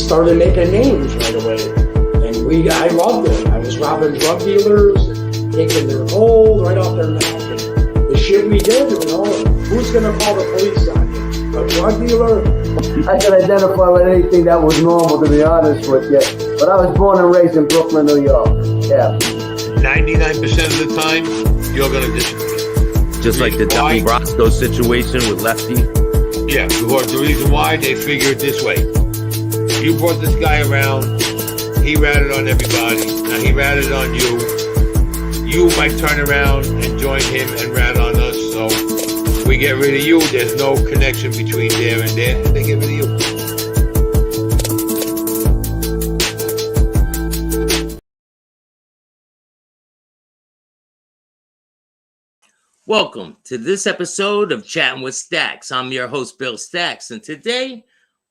started making names right away. And I loved it. I was robbing drug dealers, and taking their gold right off their neck. And the shit we did, you know, who's going to call the police on you? A drug dealer? I can identify with anything that was normal, to be honest with you. But I was born and raised in Brooklyn, New York. Yeah. 99% of the time, you're going to disagree. Just like the Donnie Brasco situation with Lefty. Yeah, because the reason why, they figure it this way. You brought this guy around, he ratted on everybody, now he ratted on you. You might turn around and join him and rat on us, so we get rid of you. There's no connection between there and there, and they get rid of you. Welcome to this episode of Chatting with Staxx. I'm your host, Bill Staxx, and today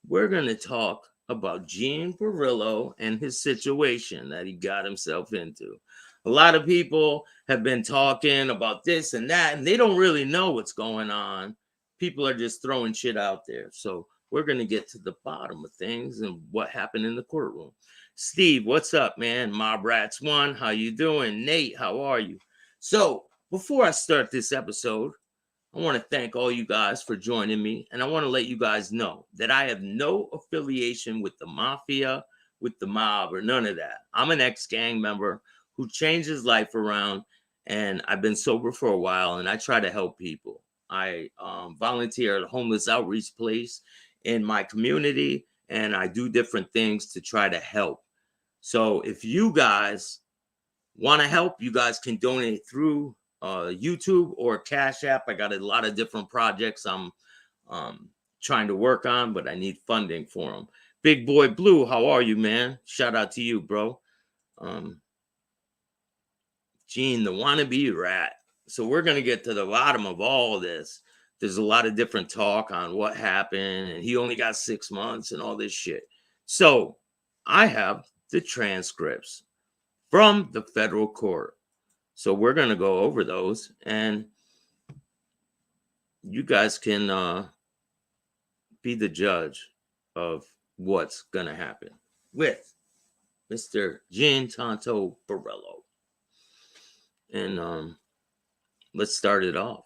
we're going to talk about Gene Borrello and his situation that he got himself into. A lot of people have been talking about this and that, and they don't really know what's going on. People are just throwing shit out there. So we're going to get to the bottom of things and what happened in the courtroom. Steve, what's up, man? Mob Rats 1, how you doing? Nate, how are you? So before I start this episode, I want to thank all you guys for joining me, and I want to let you guys know that I have no affiliation with the mafia, with the mob, or none of that. I'm an ex-gang member who changed his life around, and I've been sober for a while, and I try to help people. I volunteer at a homeless outreach place in my community, and I do different things to try to help. So if you guys want to help, you guys can donate through YouTube or Cash App. I got a lot of different projects I'm trying to work on, but I need funding for them. Big Boy Blue, how are you, man? Shout out to you, bro. Gene, the wannabe rat. So we're going to get to the bottom of all this. There's a lot of different talk on what happened, and he only got 6 months and all this shit. So I have the transcripts from the federal court. So we're going to go over those, and you guys can be the judge of what's going to happen with Mr. Gene Tonto Borrello. And let's start it off,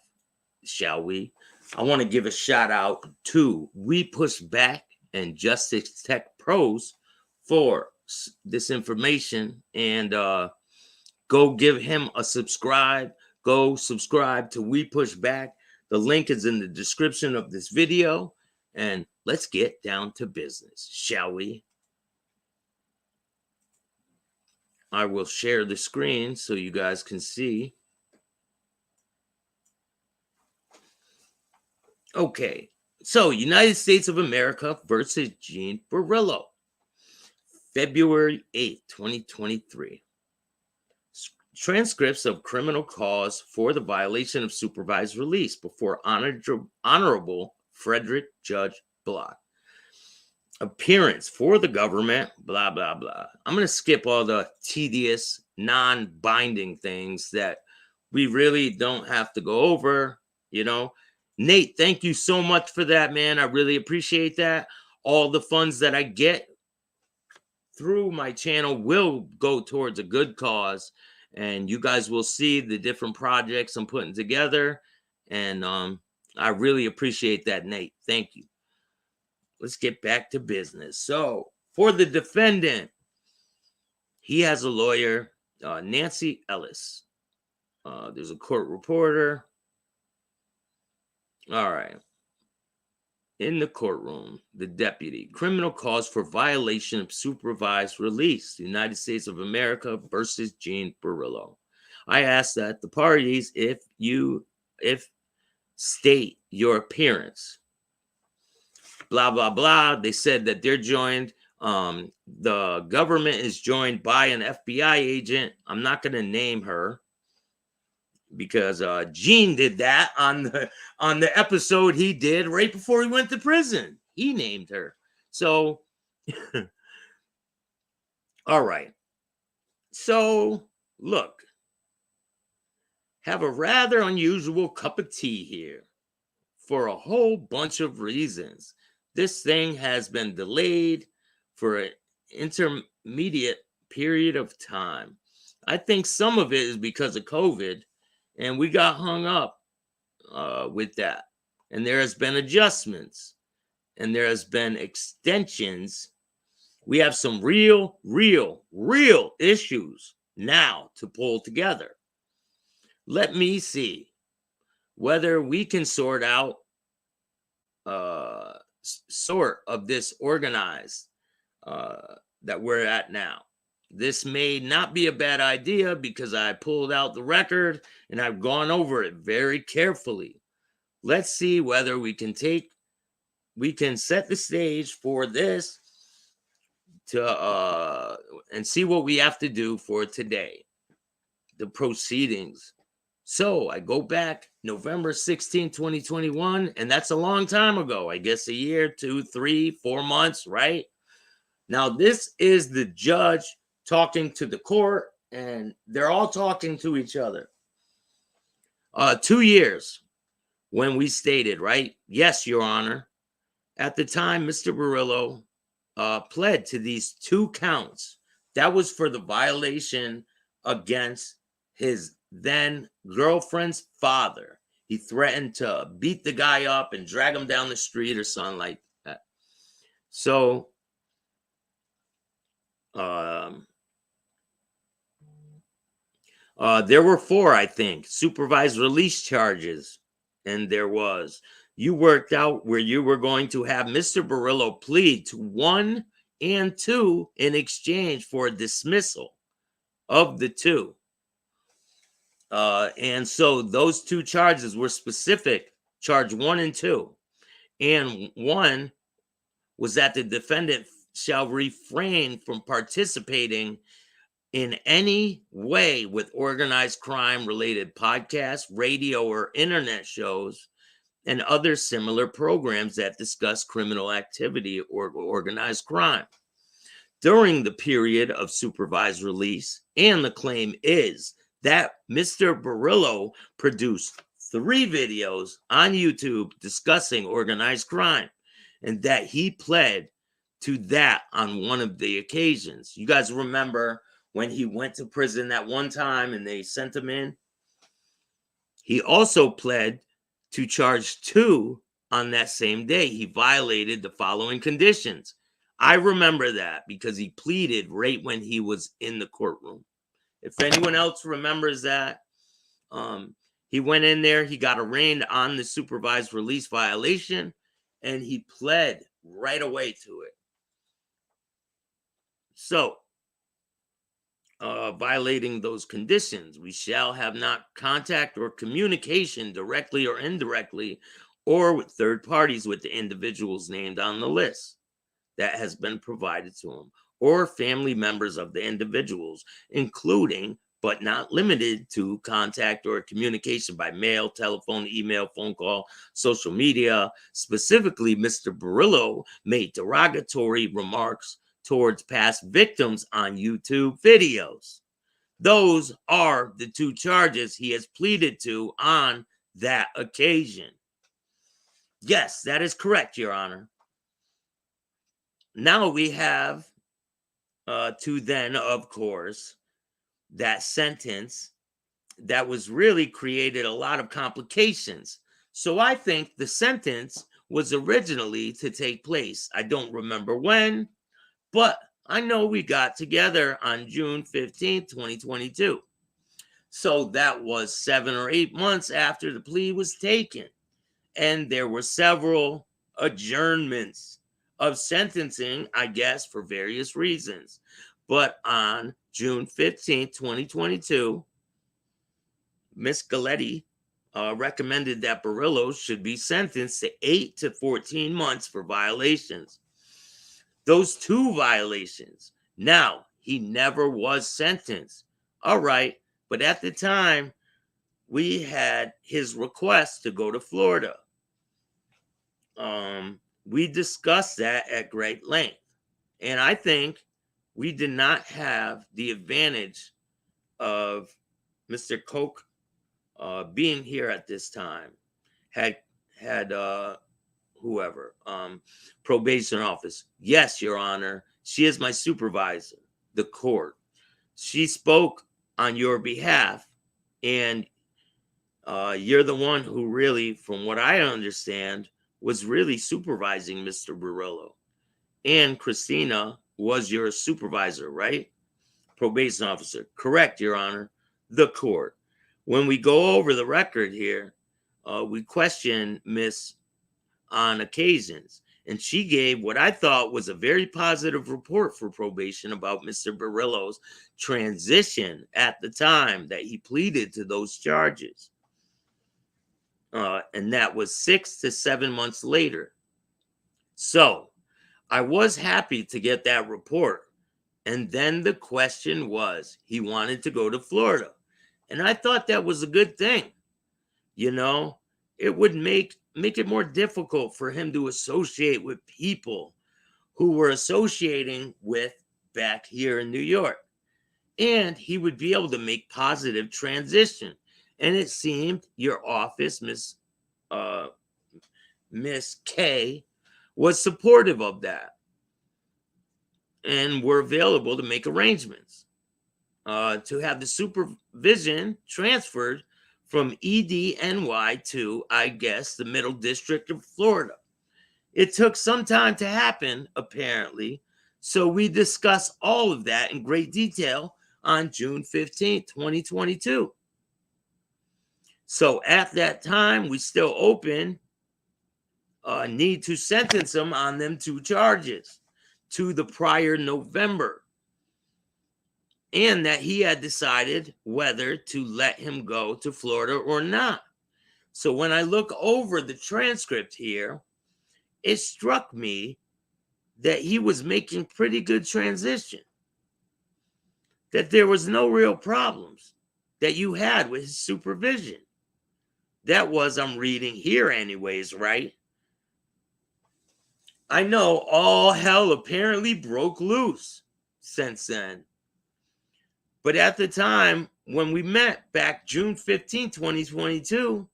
shall we? I want to give a shout out to We Push Back and Justice Tech Pros for this information, and go give him a subscribe. Go subscribe to We Push Back. The link is in the description of this video. And let's get down to business, shall we? I will share the screen so you guys can see. Okay, so United States of America versus Gene Borrello. February 8th, 2023. Transcripts of criminal cause for the violation of supervised release before Honorable Frederick Judge Block. Appearance for the government, blah, blah, blah. I'm going to skip all the tedious, non-binding things that we really don't have to go over, you know. Nate, thank you so much for that, man. I really appreciate that. All the funds that I get through my channel will go towards a good cause, and you guys will see the different projects I'm putting together, and I really appreciate that, Nate. Thank you. Let's get back to business. So for the defendant, he has a lawyer, Nancy Ellis. There's a court reporter. All right. In the courtroom, the deputy, criminal cause for violation of supervised release, United States of America versus Gene Borrello. I ask that the parties, if state your appearance, blah, blah, blah. They said that they're joined. The government is joined by an FBI agent. I'm not going to name her because Gene did that on the episode he did right before he went to prison. He named her. So, all right. So, look, have a rather unusual cup of tea here for a whole bunch of reasons. This thing has been delayed for an intermediate period of time. I think some of it is because of COVID, and we got hung up with that. And there has been adjustments, and there has been extensions. We have some real issues now to pull together. Let me see whether we can sort out sort of this organized that we're at now. This may not be a bad idea because I pulled out the record and I've gone over it very carefully. Let's see whether we can set the stage for this to and see what we have to do for today. The proceedings. So I go back November 16, 2021, and that's a long time ago. I guess a year, 2, 3, 4 months, right? Now, this is the judge talking to the court, and they're all talking to each other. 2 years when we stated, right? Yes, Your Honor. At the time, Mr. Borrello pled to these 2 counts. That was for the violation against his then girlfriend's father. He threatened to beat the guy up and drag him down the street or something like that. So, there were 4, I think, supervised release charges. And there was, you worked out where you were going to have Mr. Borrello plead to 1 and 2 in exchange for a dismissal of the 2. And so those 2 charges were specific, charge 1 and 2. And 1 was that the defendant shall refrain from participating in any way with organized crime related podcasts, radio, or internet shows, and other similar programs that discuss criminal activity or organized crime during the period of supervised release. And the claim is that Mr. Borrello produced 3 videos on YouTube discussing organized crime, and that he pled to that on one of the occasions. You guys remember when he went to prison that one time and they sent him in? He also pled to charge 2 on that same day. He violated the following conditions. I remember that because he pleaded right when he was in the courtroom. If anyone else remembers that, he went in there, he got arraigned on the supervised release violation, and he pled right away to it. So, violating those conditions, we shall have not contact or communication directly or indirectly or with third parties with the individuals named on the list that has been provided to him, or family members of the individuals, including but not limited to contact or communication by mail, telephone, email, phone call, social media. Specifically, Mr. Borrello made derogatory remarks towards past victims on YouTube videos. Those are the 2 charges he has pleaded to on that occasion. Yes, that is correct, Your Honor. Now we have to then, of course, that sentence that was really created a lot of complications. So I think the sentence was originally to take place. I don't remember when, but I know we got together on June 15th, 2022. So that was 7 or 8 months after the plea was taken. And there were several adjournments of sentencing, I guess, for various reasons. But on June 15th, 2022, Ms. Galletti recommended that Borrello should be sentenced to 8 to 14 months for violations. Those 2 violations. Now, he never was sentenced. All right. But at the time, we had his request to go to Florida. We discussed that at great length. And I think we did not have the advantage of Mr. Koch being here at this time. Had whoever, probation office. Yes, Your Honor, She is my supervisor, the court. She spoke on your behalf, and you're the one who really, from what I understand, was really supervising Mr. Borrello. And Christina was your supervisor, right? Probation officer. Correct, Your Honor. The court. When we go over the record here, we question Miss on occasions, and she gave what I thought was a very positive report for probation about Mr. Borrello's transition at the time that he pleaded to those charges. And that was 6 to 7 months later. So I was happy to get that report. And then the question was, he wanted to go to Florida. And I thought that was a good thing. You know, it would make it more difficult for him to associate with people who were associating with back here in New York. And he would be able to make positive transition. And it seemed your office, Miss K, was supportive of that and were available to make arrangements to have the supervision transferred from EDNY to, I guess, the Middle District of Florida. It took some time to happen, apparently, so we discussed all of that in great detail on June 15th, 2022. So at that time, we still open need to sentence him on them 2 charges to the prior November, and that he had decided whether to let him go to Florida or not. So when I look over the transcript here, it struck me that he was making pretty good transition, that there was no real problems that you had with his supervision. That was, I'm reading here anyways, right? I know all hell apparently broke loose since then. But at the time when we met back June 15, 2022,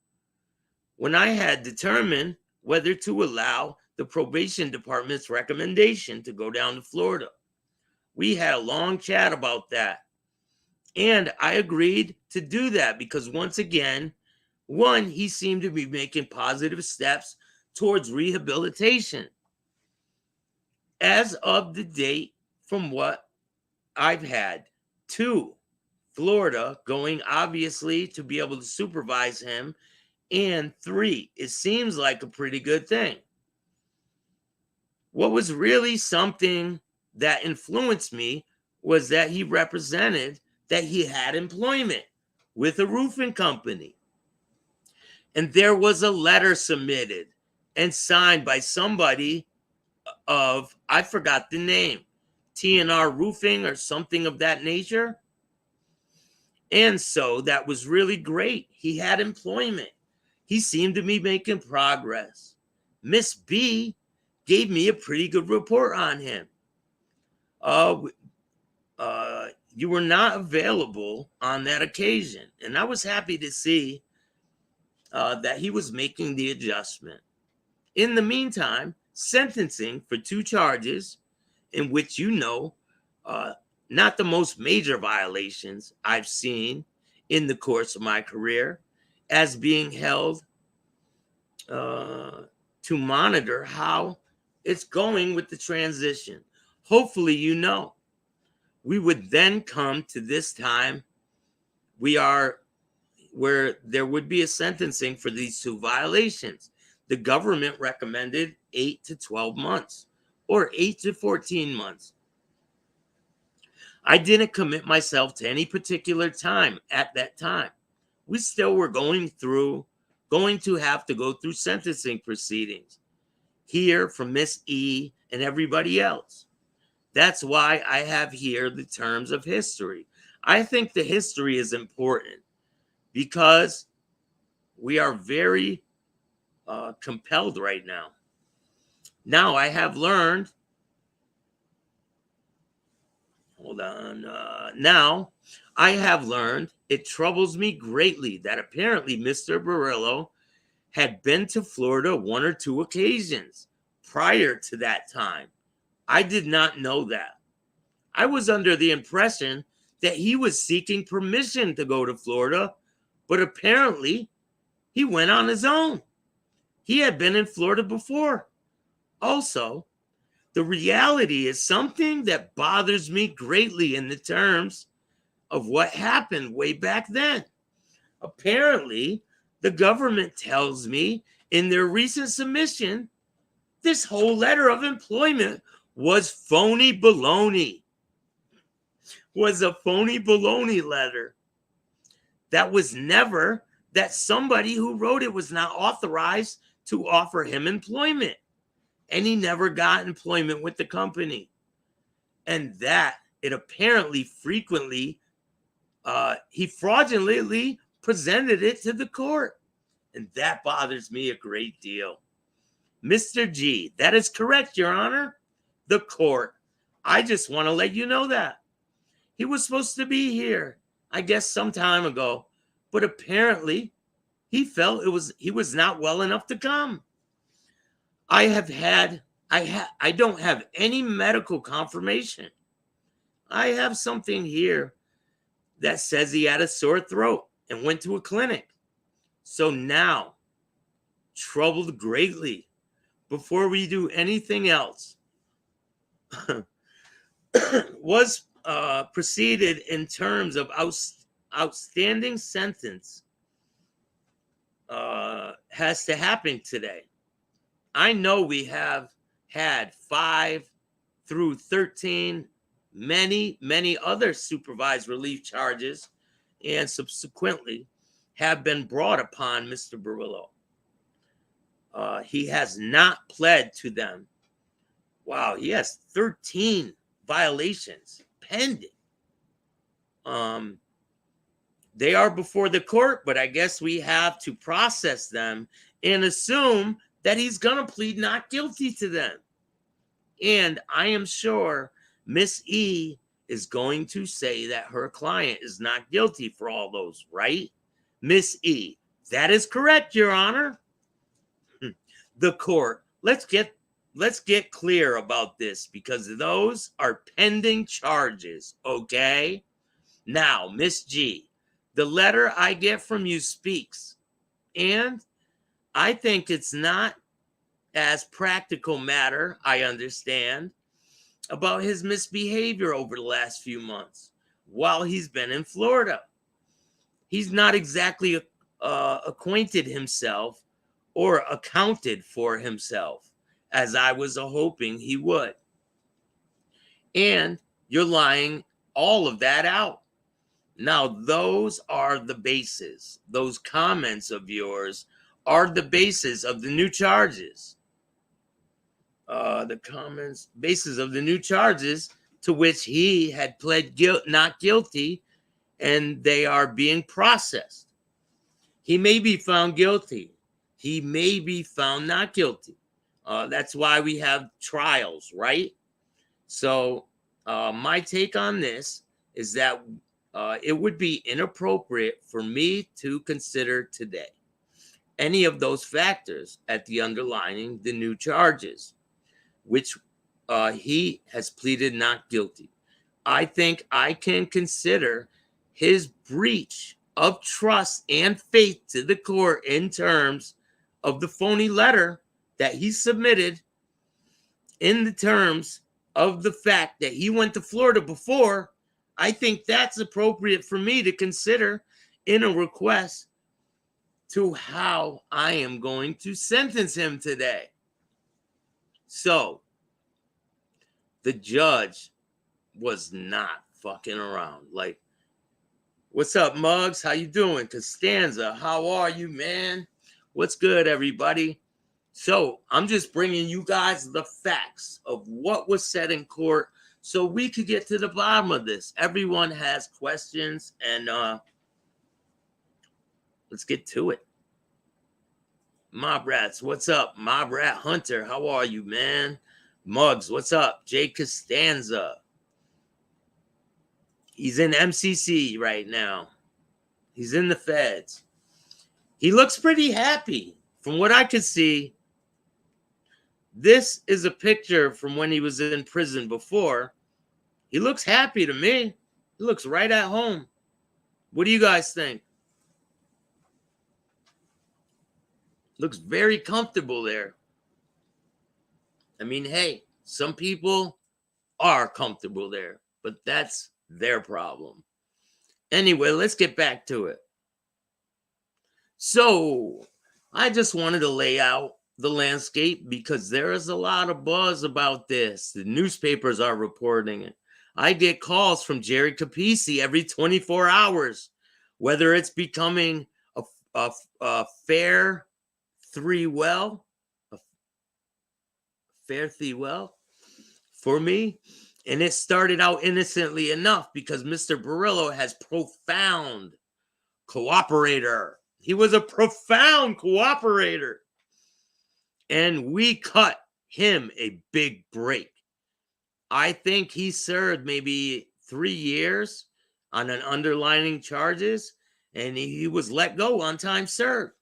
when I had determined whether to allow the probation department's recommendation to go down to Florida, we had a long chat about that. And I agreed to do that because once again, one, he seemed to be making positive steps towards rehabilitation. As of the date from what I've had, 2, Florida, going obviously to be able to supervise him, and 3, it seems like a pretty good thing. What was really something that influenced me was that he represented that he had employment with a roofing company. And there was a letter submitted and signed by somebody of, I forgot the name, TNR Roofing or something of that nature. And so that was really great. He had employment. He seemed to be making progress. Miss B gave me a pretty good report on him. You were not available on that occasion. And I was happy to see that he was making the adjustment. In the meantime, sentencing for 2 charges in which not the most major violations I've seen in the course of my career, as being held to monitor how it's going with the transition. Hopefully, we would then come to this time where there would be a sentencing for these 2 violations. The government recommended 8 to 12 months or 8 to 14 months. I didn't commit myself to any particular time at that time. We still were going to have to go through sentencing proceedings, hear from Miss E and everybody else. That's why I have here the terms of history. I think the history is important because we are very compelled right now. Now I have learned, now I have learned it troubles me greatly that apparently Mr. Borrello had been to Florida 1 or 2 occasions prior to that time. I did not know that. I was under the impression that he was seeking permission to go to Florida, but apparently he went on his own. He had been in Florida before. Also, the reality is something that bothers me greatly in the terms of what happened way back then. Apparently, the government tells me in their recent submission, this whole letter of employment was phony baloney. Was a phony baloney letter. That was never, that somebody who wrote it was not authorized to offer him employment. And he never got employment with the company. And that it apparently frequently, he fraudulently presented it to the court. And that bothers me a great deal. Mr. G, that is correct, Your Honor. The court. I just want to let you know that. He was supposed to be here, I guess, some time ago. But apparently, he felt he was not well enough to come. I don't have any medical confirmation. I have something here that says he had a sore throat and went to a clinic. So now, troubled greatly, before we do anything else, was proceeded in terms of outstanding sentence has to happen today. I know we have had 5 through 13, many other supervised relief charges, and subsequently have been brought upon Mr. Borrello. He has not pled to them. Wow, he has 13 violations pending. They are before the court, but I guess we have to process them and assume that he's going to plead not guilty to them. And I am sure Miss E is going to say that her client is not guilty for all those, right? Miss E, that is correct, Your Honor. The court, let's get clear about this, because those are pending charges, okay? Now, Miss G, the letter I get from you speaks, and I think it's not as practical matter, I understand, about his misbehavior over the last few months while he's been in Florida. He's not exactly acquainted himself or accounted for himself as I was hoping he would. And you're lying all of that out. Now, those are the bases. Those comments of yours are the basis of the new charges. Basis of the new charges to which he had pled not guilty, and they are being processed. He may be found guilty. He may be found not guilty. That's why we have trials, right? So my take on this is that it would be inappropriate for me to consider today any of those factors at the underlying the new charges, which he has pleaded not guilty. I think I can consider his breach of trust and faith to the court in terms of the phony letter that he submitted, in the terms of the fact that he went to Florida before. I think that's appropriate for me to consider in a request to how I am going to sentence him today. So the judge was not fucking around. Like, what's up, Muggs? How you doing? Costanza, how are you, man? What's good, everybody? So I'm just bringing you guys the facts of what was said in court so we could get to the bottom of this. Everyone has questions, and let's get to it. Mob Rats, what's up? Mob Rat Hunter, how are you, man? Muggs, what's up? Jay Costanza. He's in MCC right now. He's in the feds. He looks pretty happy. From what I could see, This is a picture from when he was in prison before. He looks happy to me. He looks right at home. What do you guys think? Looks very comfortable there. I mean, hey, some people are comfortable there, but that's their problem. Anyway, let's get back to it. So, I just wanted to lay out the landscape because there is a lot of buzz about this. The newspapers are reporting it. I get calls from Jerry Capisi every 24 hours, whether it's becoming a fair three-well, a fair thee-well for me. And it started out innocently enough because Mr. Borrello has profound cooperator. He was a profound cooperator. And we cut him a big break. I think he served maybe 3 years on an underlining charges, and he was let go on time served.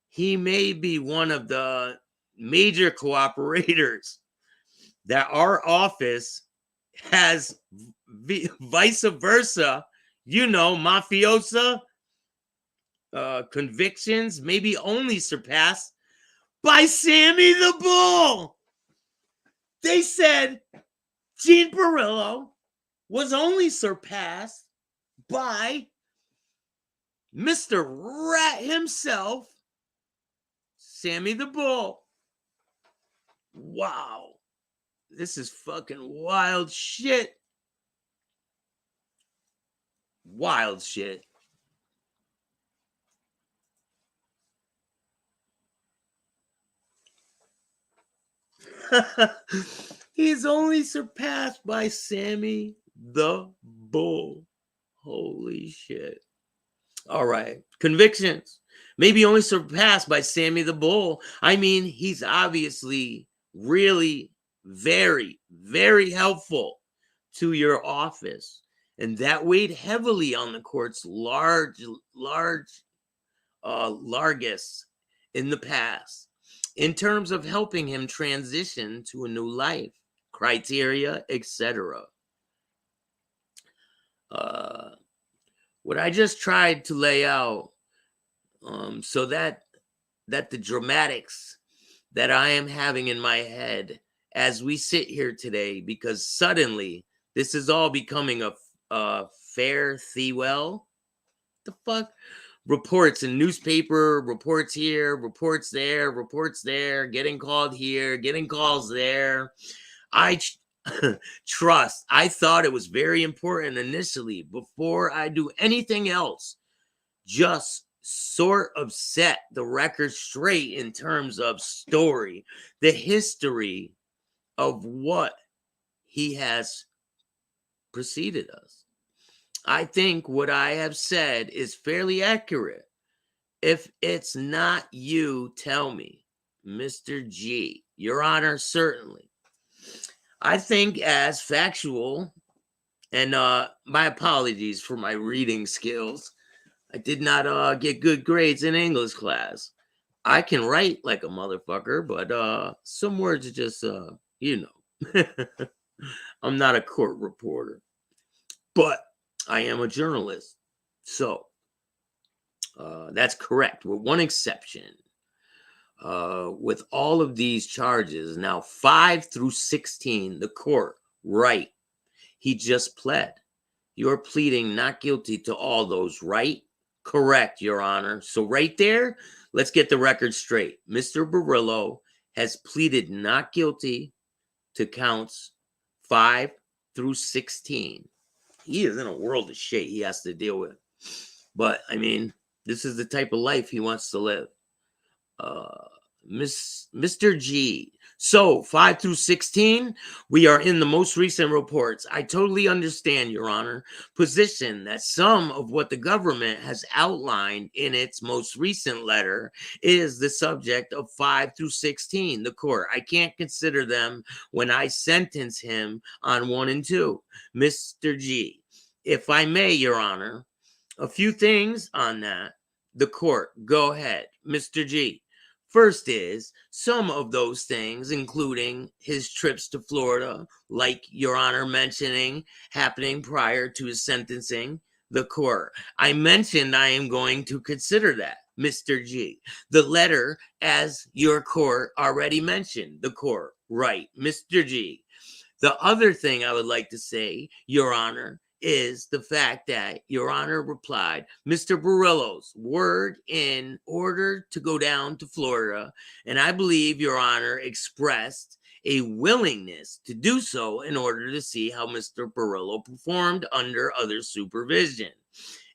He may be one of the major cooperators that our office has vice versa, mafiosa convictions, maybe only surpassed by Sammy the Bull. They said Gene Borrello was only surpassed by Mr. Rat himself, Sammy the Bull. Wow. This is fucking wild shit. Wild shit. He's only surpassed by Sammy the Bull. Holy shit. All right. Convictions. Maybe only surpassed by Sammy the Bull. I mean, he's obviously really very, very helpful to your office. And that weighed heavily on the court's largest in the past in terms of helping him transition to a new life, criteria, etc. What I just tried to lay out so that the dramatics that I am having in my head as we sit here today, because suddenly this is all becoming a fair thee-well. The fuck? Reports in newspaper, reports here, reports there, getting called here, getting calls there. I trust. I thought it was very important initially before I do anything else. Just sort of set the record straight in terms of story, the history of what he has preceded us. I think what I have said is fairly accurate. If it's not you, tell me, Mr. G. Your Honor, certainly. I think as factual, and my apologies for my reading skills. I did not get good grades in English class. I can write like a motherfucker, but some words are just, I'm not a court reporter, but I am a journalist. So that's correct, with one exception. With all of these charges, now 5 through 16, the court, right? He just pled. You're pleading not guilty to all those, right? Correct, Your Honor. So right there, let's get the record straight. Mr. Borrello has pleaded not guilty to counts 5 through 16. He is in a world of shit he has to deal with. But, I mean, this is the type of life he wants to live. Mr. G. So, 5 through 16, we are in the most recent reports. I totally understand, Your Honor, position that some of what the government has outlined in its most recent letter is the subject of 5 through 16, the court. I can't consider them when I sentence him on 1 and 2. Mr. G. If I may, Your Honor, a few things on that. The court, go ahead. Mr. G. First is some of those things, including his trips to Florida, like Your Honor mentioning, happening prior to his sentencing, the court. I mentioned I am going to consider that, Mr. G. The letter, as your court already mentioned, the court, right, Mr. G. The other thing I would like to say, Your Honor, is the fact that Your Honor replied, Mr. Borrello's word in order to go down to Florida, and I believe Your Honor expressed a willingness to do so in order to see how Mr. Borrello performed under other supervision.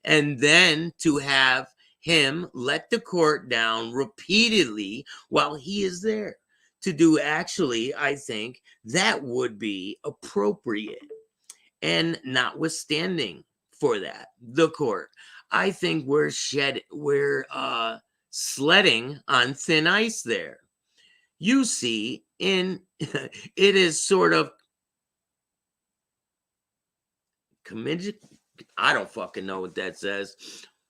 And then to have him let the court down repeatedly while he is there. To do actually, I think that would be appropriate. And notwithstanding for that, the court, I think we're sledding on thin ice there. You see, it is sort of I don't fucking know what that says.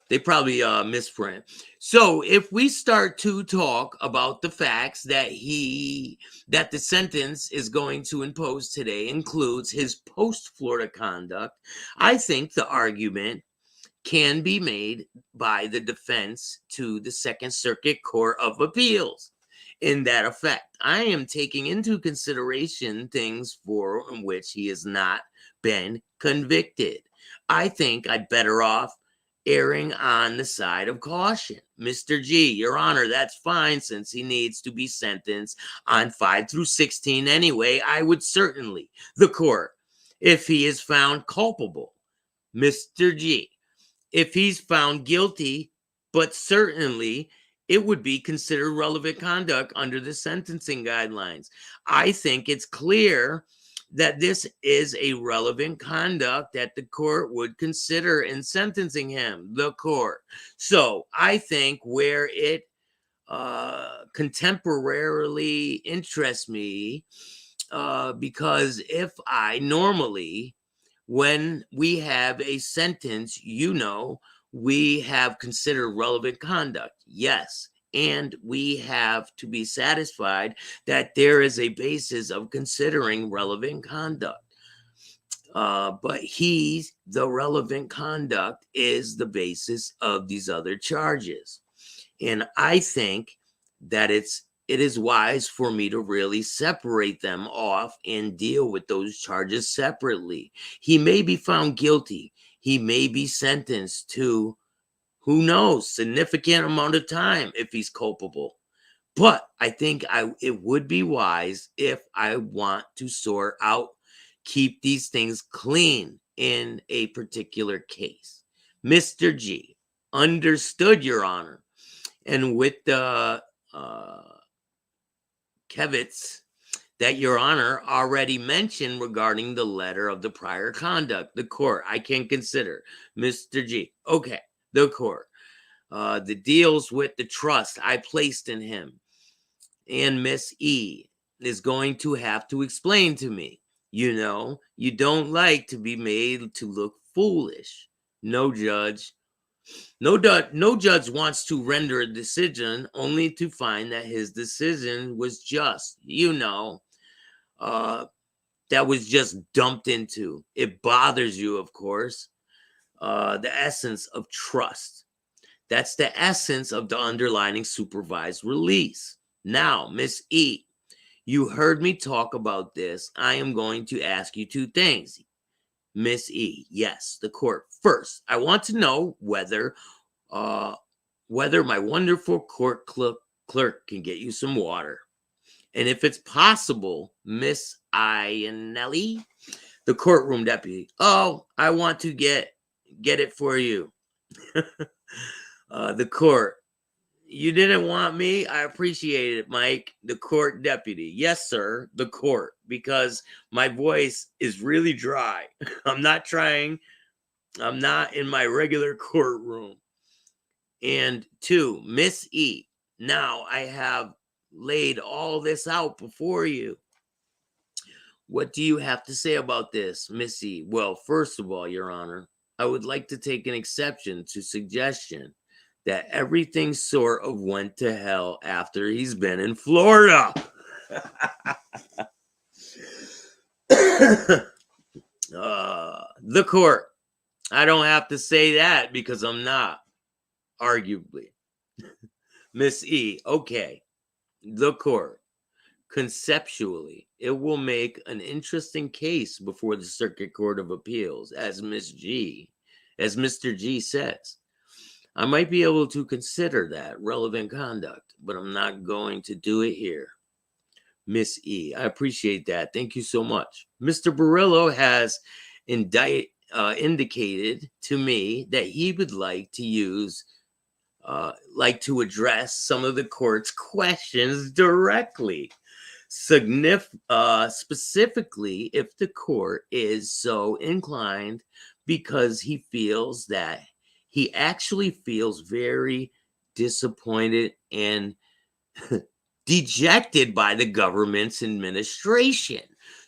They probably misprint. So if we start to talk about the facts that the sentence is going to impose today includes his post-Florida conduct, I think the argument can be made by the defense to the Second Circuit Court of Appeals in that effect. I am taking into consideration things for which he has not been convicted. I think I'd better off erring on the side of caution. Mr. G, Your Honor, that's fine since he needs to be sentenced on 5 through 16 anyway. I would certainly, the court, if he is found culpable. Mr. G, if he's found guilty, but certainly it would be considered relevant conduct under the sentencing guidelines. I think it's clear that this is a relevant conduct that the court would consider in sentencing him, the court. So I think where it contemporarily interests me, because if I normally, when we have a sentence, we have considered relevant conduct. Yes. And we have to be satisfied that there is a basis of considering relevant conduct. But the relevant conduct is the basis of these other charges. And I think that it is wise for me to really separate them off and deal with those charges separately. He may be found guilty. He may be sentenced to, who knows, significant amount of time if he's culpable. But I think it would be wise if I want to sort out, keep these things clean in a particular case. Mr. G, understood, Your Honor. And with the caveats that Your Honor already mentioned regarding the letter of the prior conduct, the court, I can consider. Mr. G, okay. The court, the deals with the trust I placed in him, and Miss E is going to have to explain to me. You don't like to be made to look foolish. No judge. No judge wants to render a decision only to find that his decision was just. That was just dumped into. It bothers you, of course. The essence of trust. That's the essence of the underlying supervised release. Now, Miss E, you heard me talk about this. I am going to ask you two things. Miss E, yes, the court. First, I want to know whether my wonderful court clerk can get you some water. And if it's possible, Miss Iannelli, the courtroom deputy. Oh, I want to get it for you. The court. You didn't want me? I appreciate it, Mike. The court deputy. Yes, sir. The court. Because my voice is really dry. I'm not in my regular courtroom. And 2, Miss E. Now I have laid all this out before you. What do you have to say about this, Miss E? Well, first of all, Your Honor, I would like to take an exception to suggestion that everything sort of went to hell after he's been in Florida. The court. I don't have to say that because I'm not, arguably. Miss E, okay. The court. Conceptually, it will make an interesting case before the Circuit Court of Appeals, as Mr. G says. I might be able to consider that relevant conduct, but I'm not going to do it here. Miss E, I appreciate that. Thank you so much. Mr. Borrello has indicated to me that he would like to address some of the court's questions directly. Specifically, if the court is so inclined, because he feels that he actually feels very disappointed and dejected by the government's administration,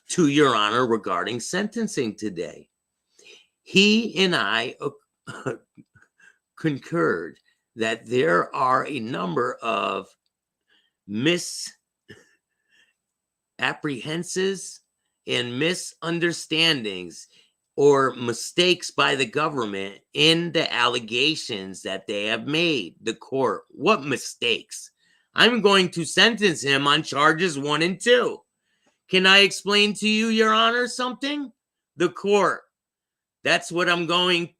to Your Honor, regarding sentencing today. He and I concurred that there are a number of misapprehensions and misunderstandings or mistakes by the government in the allegations that they have made. The court, what mistakes? I'm going to sentence him on charges 1 and 2. Can I explain to you, Your Honor, something? The court, that's what I'm going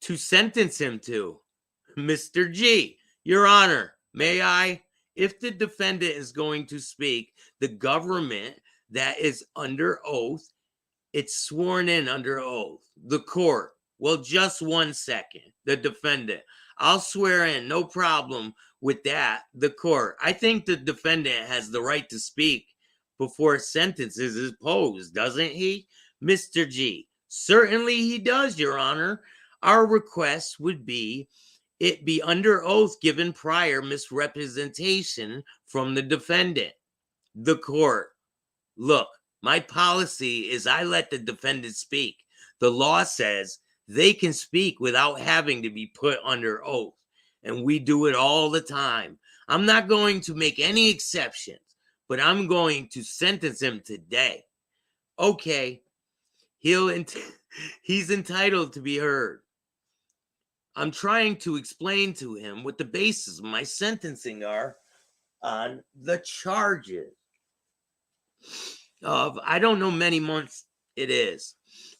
to sentence him to. Mr. G, Your Honor, may I? If the defendant is going to speak, the government that is under oath, it's sworn in under oath. The court, well, just 1 second. The defendant, I'll swear in, no problem with that. The court, I think the defendant has the right to speak before sentences is posed, doesn't he? Mr. G, certainly he does, Your Honor. Our request would be it be under oath given prior misrepresentation from the defendant. The court, look, my policy is I let the defendant speak. The law says they can speak without having to be put under oath, and we do it all the time. I'm not going to make any exceptions, but I'm going to sentence him today. Okay, he's entitled to be heard. I'm trying to explain to him what the basis of my sentencing are on the charges of, I don't know many months it is,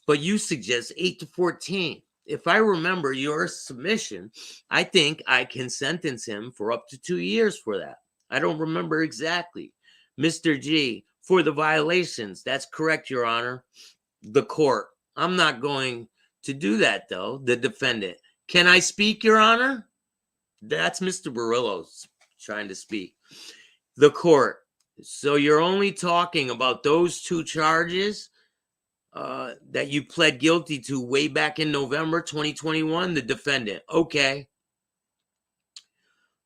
but you suggest 8 to 14. If I remember your submission, I think I can sentence him for up to 2 years for that. I don't remember exactly. Mr. G, for the violations, that's correct, Your Honor. The court, I'm not going to do that, though. The defendant, can I speak, Your Honor? That's Mr. Borrello trying to speak. The court, so you're only talking about those 2 charges that you pled guilty to way back in November 2021? The defendant, okay.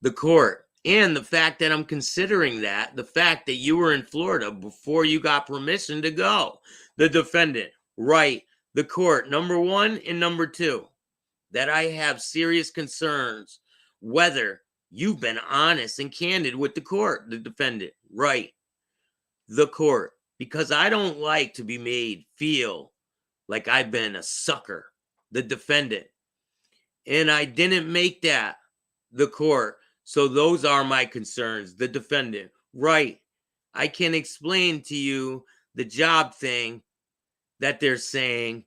The court, and the fact that I'm considering that, the fact that you were in Florida before you got permission to go. The defendant, right. The court, number 1 and number 2. That I have serious concerns whether you've been honest and candid with the court. The defendant, right. The court, because I don't like to be made feel like I've been a sucker. The defendant, and I didn't make that. The court, so those are my concerns. The defendant, right. I can explain to you the job thing that they're saying.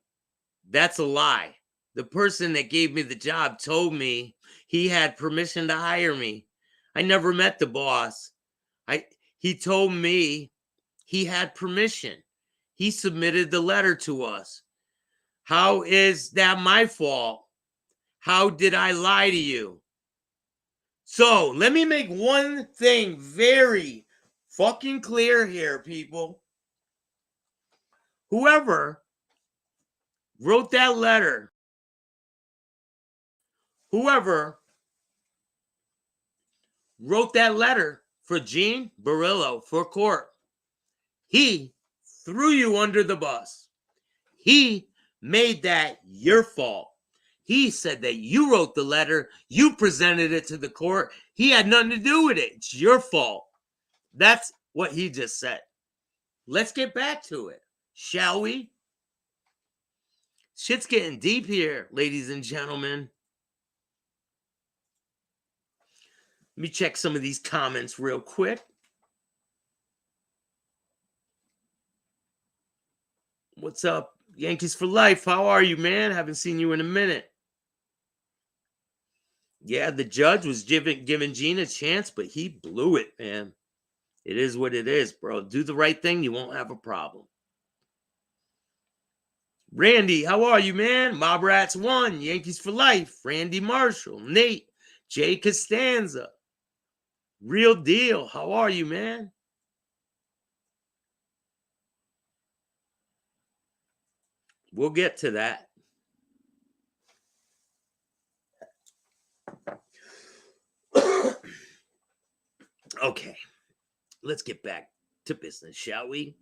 That's a lie. The person that gave me the job told me he had permission to hire me. I never met the boss. He told me he had permission. He submitted the letter to us. How is that my fault? How did I lie to you? So let me make one thing very fucking clear here, people. Whoever wrote that letter, for Gene Borrello for court, he threw you under the bus. He made that your fault. He said that you wrote the letter, you presented it to the court. He had nothing to do with it. It's your fault. That's what he just said. Let's get back to it, shall we? Shit's getting deep here, ladies and gentlemen. Let me check some of these comments real quick. What's up, Yankees for life? How are you, man? Haven't seen you in a minute. Yeah, the judge was giving Gene a chance, but he blew it, man. It is what it is, bro. Do the right thing, you won't have a problem. Randy, how are you, man? Mob Rats 1, Yankees for life. Randy Marshall, Nate, Jay Costanza. Real deal. How are you, man? We'll get to that. Okay, let's get back to business, shall we?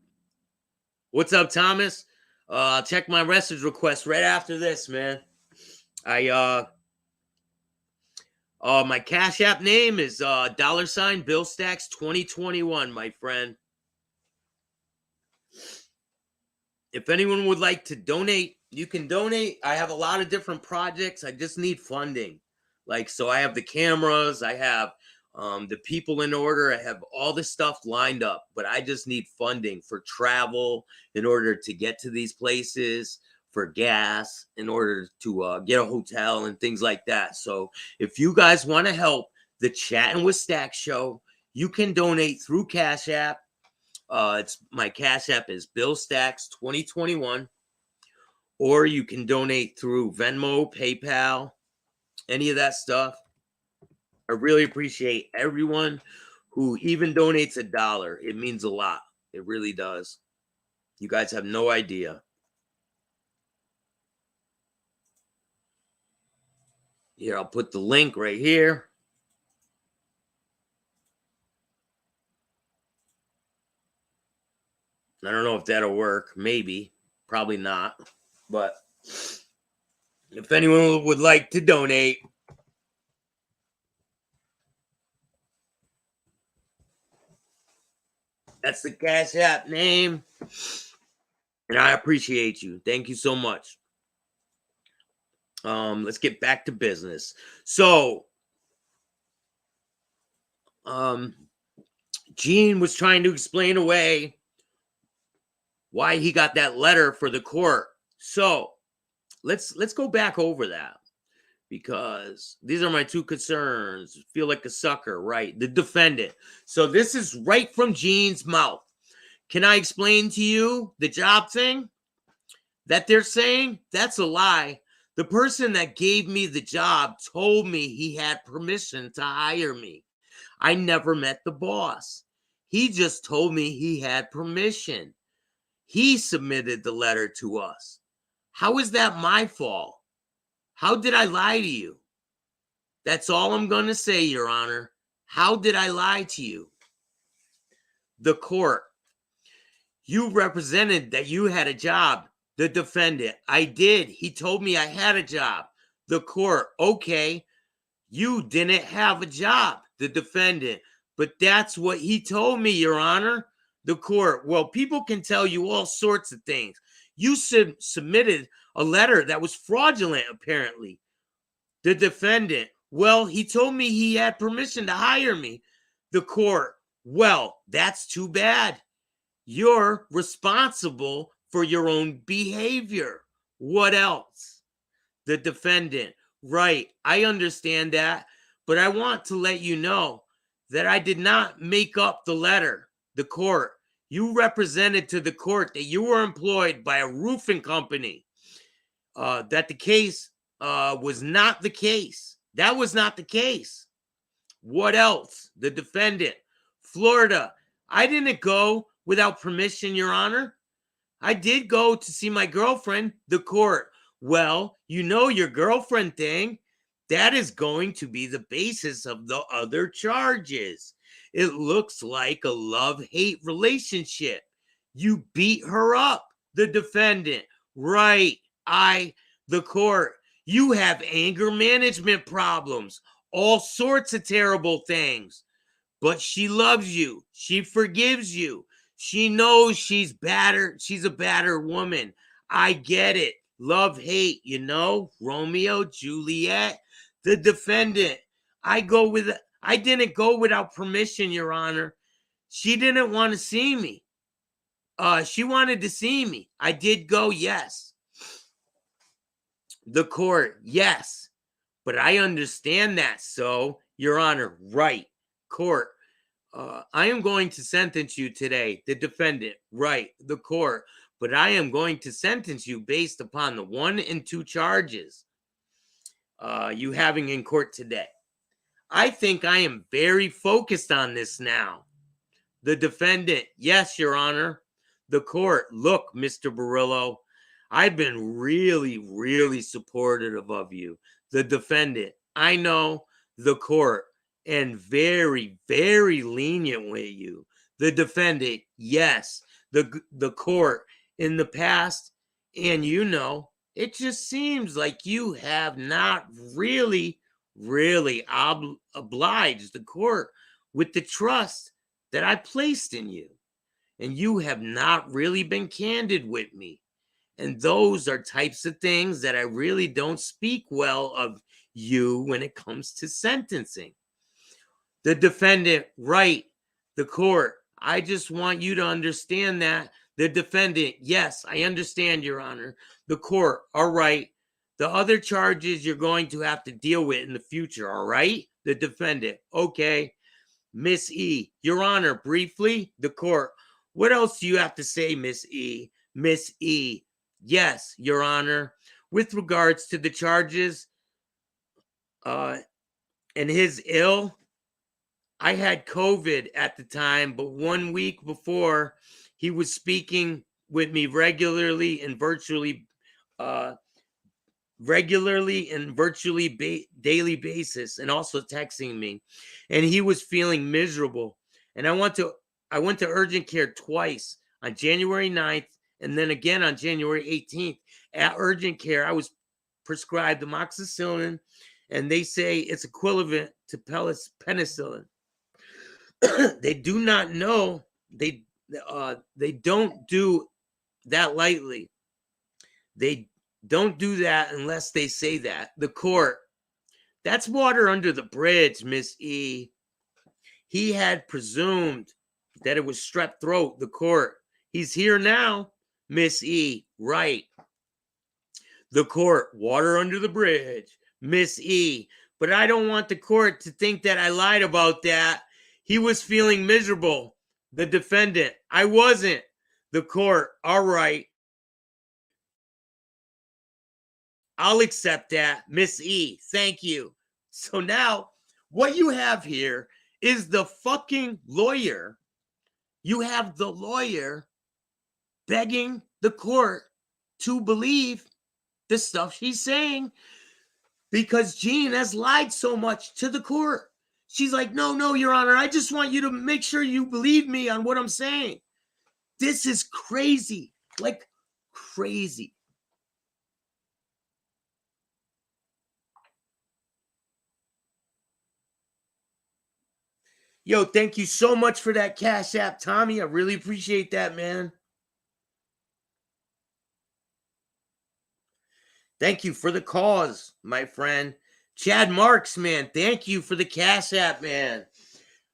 What's up, Thomas? I'll check my message request right after this, man. My Cash App name is $Bill Staxx 2021, my friend. If anyone would like to donate, you can donate. I have a lot of different projects. I just need funding. So I have the cameras, I have the people in order, I have all this stuff lined up, but I just need funding for travel in order to get to these places, for gas, in order to get a hotel and things like that. So if you guys want to help the Chattin with Staxx show, you can donate through Cash App. My Cash App is Bill Staxx 2021, or you can donate through Venmo, PayPal, any of that stuff. I really appreciate everyone who even donates $1. It means a lot. It really does. You guys have no idea. Here, I'll put the link right here. I don't know if that'll work. Maybe. Probably not. But if anyone would like to donate, that's the Cash App name. And I appreciate you. Thank you so much. Let's get back to business. So, Gene was trying to explain away why he got that letter for the court. So, let's go back over that, because these are my two concerns. Feel like a sucker, right? The defendant. So this is right from Gene's mouth. Can I explain to you the job thing that they're saying? That's a lie. The person that gave me the job told me he had permission to hire me. I never met the boss. He just told me he had permission. He submitted the letter to us. How is that my fault? How did I lie to you? That's all I'm going to say, Your Honor. How did I lie to you? The court. You represented that you had a job. The defendant. I did. He told me I had a job. The court. Okay. You didn't have a job. The defendant. But that's what he told me, Your Honor. The court. Well, people can tell you all sorts of things. You submitted a letter that was fraudulent, apparently. The defendant. Well, he told me he had permission to hire me. The court. Well, that's too bad. You're responsible for your own behavior. What else? The defendant. Right. I understand that. But I want to let you know that I did not make up the letter. The court. You represented to the court that you were employed by a roofing company. That the case was not the case. That was not the case. What else? The defendant. Florida. I didn't go without permission, Your Honor. I did go to see my girlfriend. The court. Well, you know your girlfriend thing. That is going to be the basis of the other charges. It looks like a love-hate relationship. You beat her up. The defendant. Right. The court. You have anger management problems, all sorts of terrible things. But she loves you. She forgives you. She knows she's battered. She's a battered woman. I get it. Love, hate, Romeo, Juliet, the defendant. I didn't go without permission, Your Honor. She didn't want to see me. She wanted to see me. I did go, yes. The court, yes. But I understand that. So, Your Honor, right. Court, I am going to sentence you today, the defendant, right, the court, but I am going to sentence you based upon the 1 and 2 charges you having in court today. I think I am very focused on this now. The defendant, yes, Your Honor. The court, look, Mr. Borrello, I've been really, really supportive of you. The defendant, I know. The court, and very, very lenient with you. The defendant, yes. The court, in the past, and it just seems like you have not really, really obliged the court with the trust that I placed in you. And you have not really been candid with me. And those are types of things that I really don't speak well of you when it comes to sentencing. The defendant, right, the court, I just want you to understand that. The defendant, yes, I understand, Your Honor. The court, all right. The other charges you're going to have to deal with in the future, all right? The defendant, okay. Miss E, Your Honor, briefly, the court, what else do you have to say, Miss E? Miss E, yes, Your Honor. With regards to the charges and his ill, I had COVID at the time, but 1 week before, he was speaking with me regularly and virtually daily basis, and also texting me. And he was feeling miserable. And I went to urgent care twice, on January 9th and then again on January 18th. At urgent care, I was prescribed amoxicillin, and they say it's equivalent to penicillin. They do not know. They don't do that lightly. They don't do that unless they say that. The court, that's water under the bridge, Miss E. He had presumed that it was strep throat. The court, he's here now, Miss E. Right. The court, water under the bridge, Miss E. But I don't want the court to think that I lied about that. He was feeling miserable. The defendant, I wasn't. The court, all right. I'll accept that, Miss E. Thank you. So now, what you have here is the fucking lawyer. You have the lawyer begging the court to believe the stuff she's saying because Jean has lied so much to the court. She's like, no, Your Honor, I just want you to make sure you believe me on what I'm saying. This is crazy, like crazy. Yo, thank you so much for that Cash App, Tommy. I really appreciate that, man. Thank you for the cause, my friend. Chad Marks, man, thank you for the Cash App, man.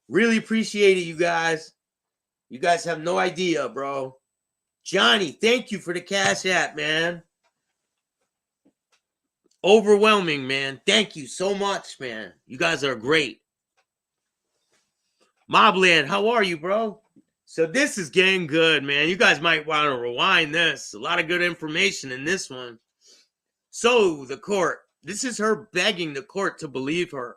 Really appreciate it, you guys. You guys have no idea, bro. Johnny, thank you for the Cash App, man. Overwhelming, man. Thank you so much, man. You guys are great. Mobland, how are you, bro? So this is getting good, man. You guys might want to rewind this. A lot of good information in this one. So the court, this is her begging the court to believe her.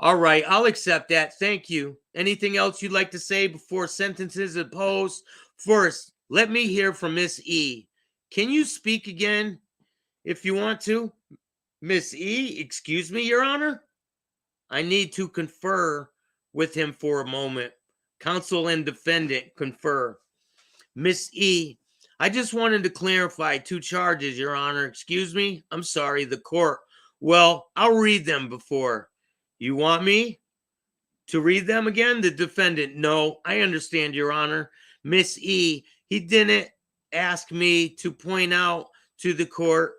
All right, I'll accept that. Thank you. Anything else you'd like to say before sentences imposed? First, let me hear from Miss E. Can you speak again if you want to? Miss E, excuse me, Your Honor? I need to confer with him for a moment. Counsel and defendant confer. Miss E, I just wanted to clarify 2 charges, Your Honor. Excuse me? I'm sorry, the court. Well, I'll read them before. You want me to read them again? The defendant, no, I understand, Your Honor. Miss E, he didn't ask me to point out to the court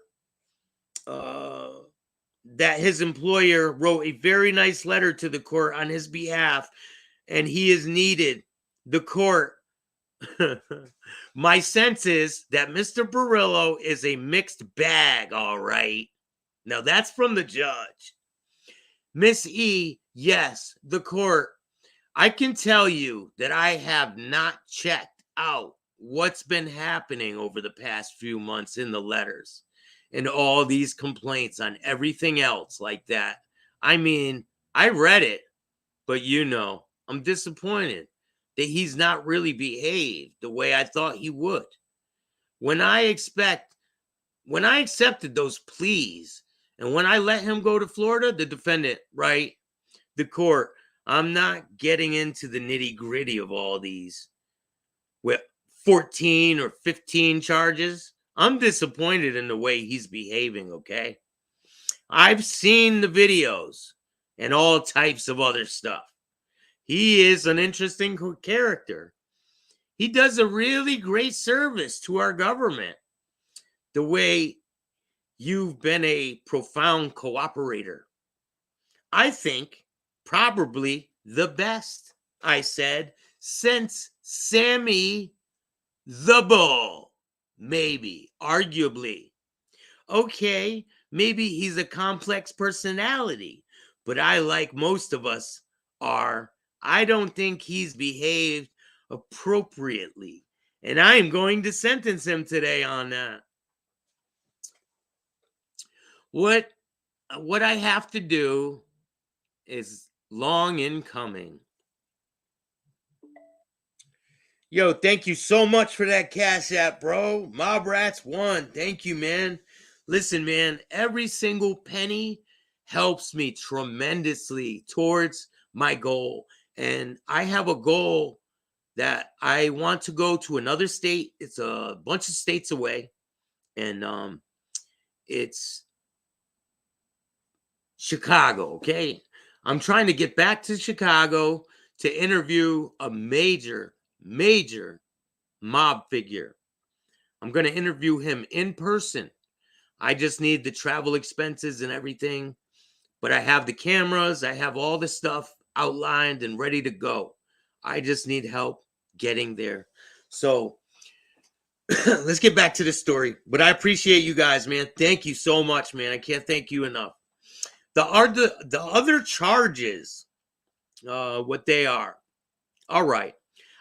that his employer wrote a very nice letter to the court on his behalf, and he is needed. The court. My sense is that Mr. Borrello is a mixed bag, all right. Now that's from the judge. Miss E, yes, the court. I can tell you that I have not checked out what's been happening over the past few months in the letters and all these complaints on everything else like that. I mean, I read it, but I'm disappointed that he's not really behaved the way I thought he would. When I accepted those pleas and when I let him go to Florida, the defendant, right? The court, I'm not getting into the nitty gritty of all these with 14 or 15 charges. I'm disappointed in the way he's behaving, okay? I've seen the videos and all types of other stuff. He is an interesting character. He does a really great service to our government. The way you've been a profound cooperator. I think probably the best, I said, since Sammy the Bull. Maybe, arguably. Okay, maybe he's a complex personality, but I, like most of us, I don't think he's behaved appropriately. And I'm going to sentence him today on that. What I have to do is long in coming. Yo, thank you so much for that Cash App, bro. Mob Rats 1. Thank you, man. Listen, man, every single penny helps me tremendously towards my goal. And I have a goal that I want to go to another state. It's a bunch of states away. And it's Chicago, okay? I'm trying to get back to Chicago to interview a major mob figure. I'm going to interview him in person. I just need the travel expenses and everything. But I have the cameras. I have all the stuff outlined and ready to go. I just need help getting there. So let's get back to the story. But I appreciate you guys, man. Thank you so much, man. I can't thank you enough. The other charges, what they are. All right.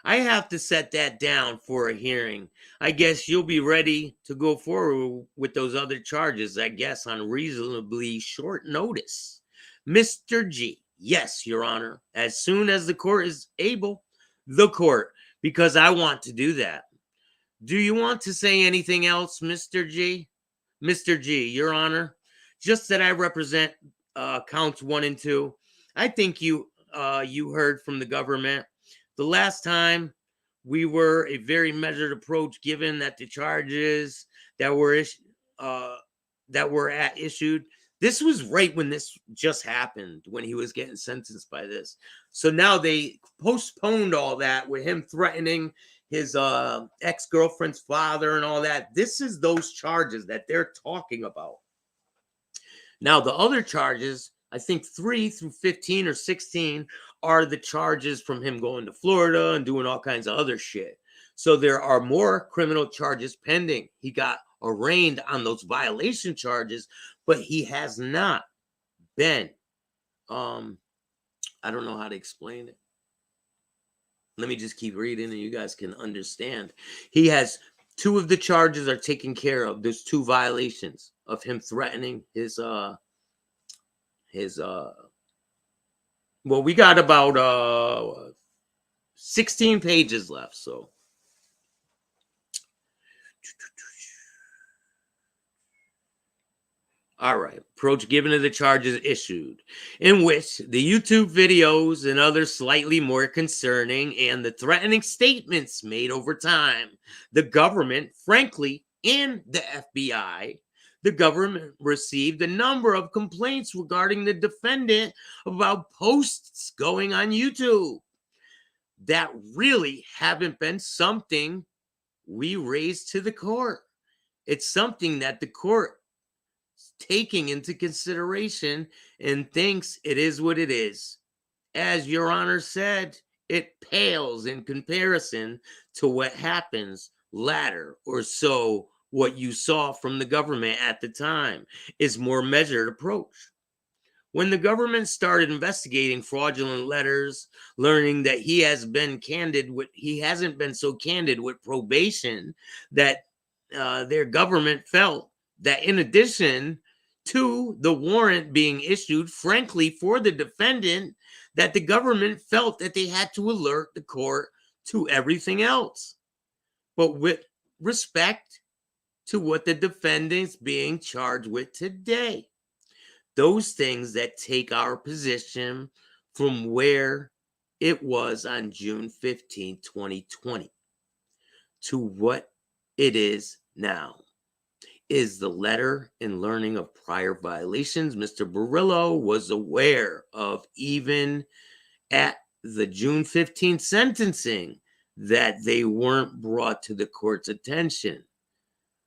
I have to set that down for a hearing. I guess you'll be ready to go forward with those other charges, I guess, on reasonably short notice. Mr. G, yes, Your Honor, as soon as the court is able, the court, because I want to do that. Do you want to say anything else, Mr. G? Mr. G, Your Honor, just that I represent counts 1 and 2. I think you heard from the government. The last time we were a very measured approach, given that the charges that were issued. This was right when this just happened, when he was getting sentenced by this. So now they postponed all that with him threatening his ex-girlfriend's father and all that. This is those charges that they're talking about. Now, the other charges, I think 3 through 15 or 16 are the charges from him going to Florida and doing all kinds of other shit. So there are more criminal charges pending. He got arraigned on those violation charges, but he has not been, I don't know how to explain it. Let me just keep reading and you guys can understand. He has 2 of the charges are taken care of. There's 2 violations of him threatening his well, we got about 16 pages left, so all All right. Approach given to the charges issued, in which the YouTube videos and other slightly more concerning and the threatening statements made over time, the government, frankly, and the FBI, the government received a number of complaints regarding the defendant about posts going on YouTube that really haven't been something we raised to the court. It's something that the court taking into consideration and thinks it is what it is. As Your Honor said, it pales in comparison to what happens latter, or so what you saw from the government at the time is more measured approach. When the government started investigating fraudulent letters, learning that he hasn't been so candid with probation, that their government felt that in addition to the warrant being issued, frankly, for the defendant, that the government felt that they had to alert the court to everything else. But with respect to what the defendant's being charged with today, those things that take our position from where it was on June 15, 2020, to what it is now, is the letter and learning of prior violations Mr. Borrello was aware of even at the June 15th sentencing, that they weren't brought to the court's attention.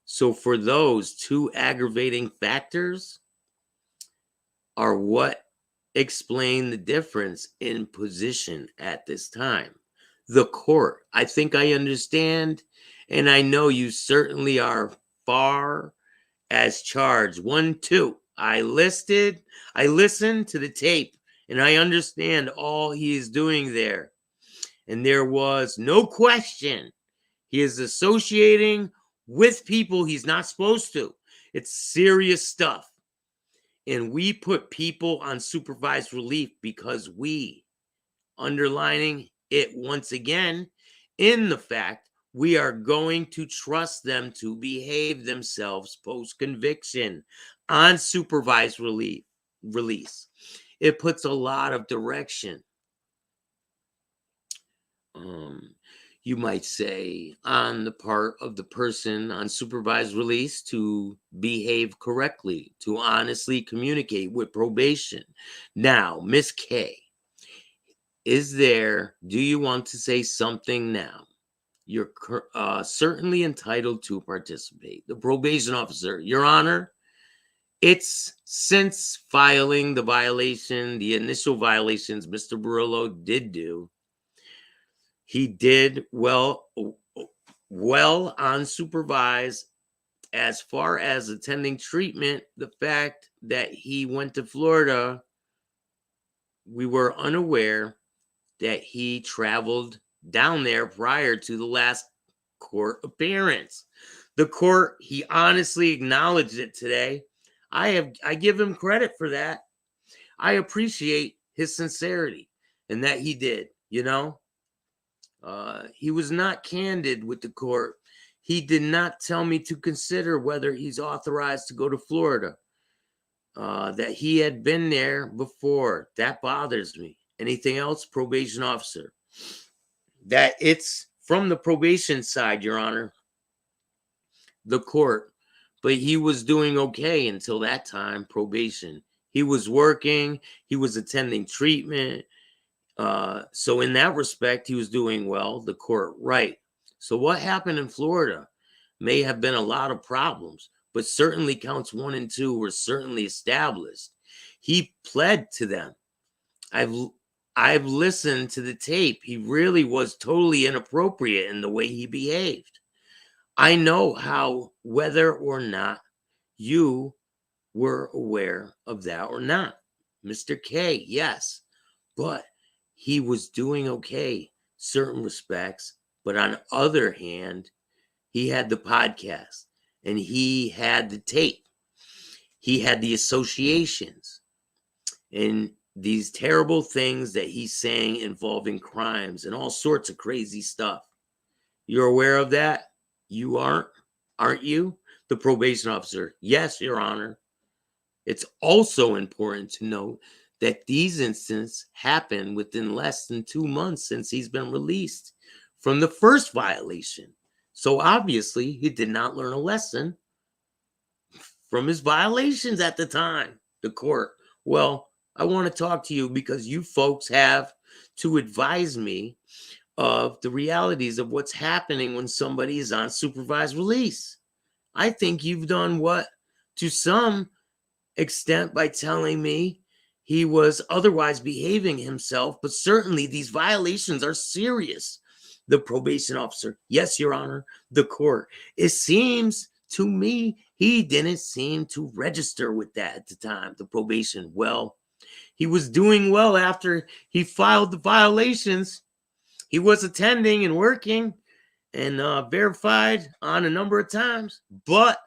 So for those two aggravating factors are what explain the difference in position at this time. The court, I think I understand, and I know you certainly are far as charged. 1, 2. I listened to the tape, and I understand all he is doing there. And there was no question he is associating with people he's not supposed to. It's serious stuff. And we put people on supervised relief because we, underlining it once again, in the fact we are going to trust them to behave themselves post-conviction on supervised release. It puts a lot of direction, you might say, on the part of the person on supervised release to behave correctly, to honestly communicate with probation. Now, Miss K, do you want to say something now? You're certainly entitled to participate. The probation officer, Your Honor, it's since filing the violation, the initial violations Mr. Borrello did do, he did well unsupervised as far as attending treatment. The fact that he went to Florida, we were unaware that he traveled down there prior to the last court appearance. The court, he honestly acknowledged it today. I give him credit for that. I appreciate his sincerity and that he did, you know. He was not candid with the court. He did not tell me to consider whether he's authorized to go to Florida, that he had been there before. That bothers me. Anything else, probation officer? That it's from the probation side, Your Honor, the court. But he was doing okay until that time, probation. He was working. He was attending treatment. So in that respect, he was doing well, the court, right. So what happened in Florida may have been a lot of problems, but certainly counts 1 and 2 were certainly established. He pled to them. I've listened to the tape. He really was totally inappropriate in the way he behaved. I know how, whether or not you were aware of that or not. Mr. K, yes, but he was doing okay, certain respects, but on the other hand, he had the podcast and he had the tape. He had the associations and these terrible things that he's saying involving crimes and all sorts of crazy stuff. You're aware of that? You aren't you? The probation officer, yes, Your Honor. It's also important to note that these incidents happened within less than 2 months since he's been released from the first violation. So obviously, he did not learn a lesson from his violations at the time. The court, well, I want to talk to you because you folks have to advise me of the realities of what's happening when somebody is on supervised release. I think you've done what, to some extent, by telling me he was otherwise behaving himself, but certainly these violations are serious. The probation officer, yes, Your Honor. The court, it seems to me he didn't seem to register with that at the time. The probation, well, he was doing well after he filed the violations. He was attending and working and verified on a number of times, but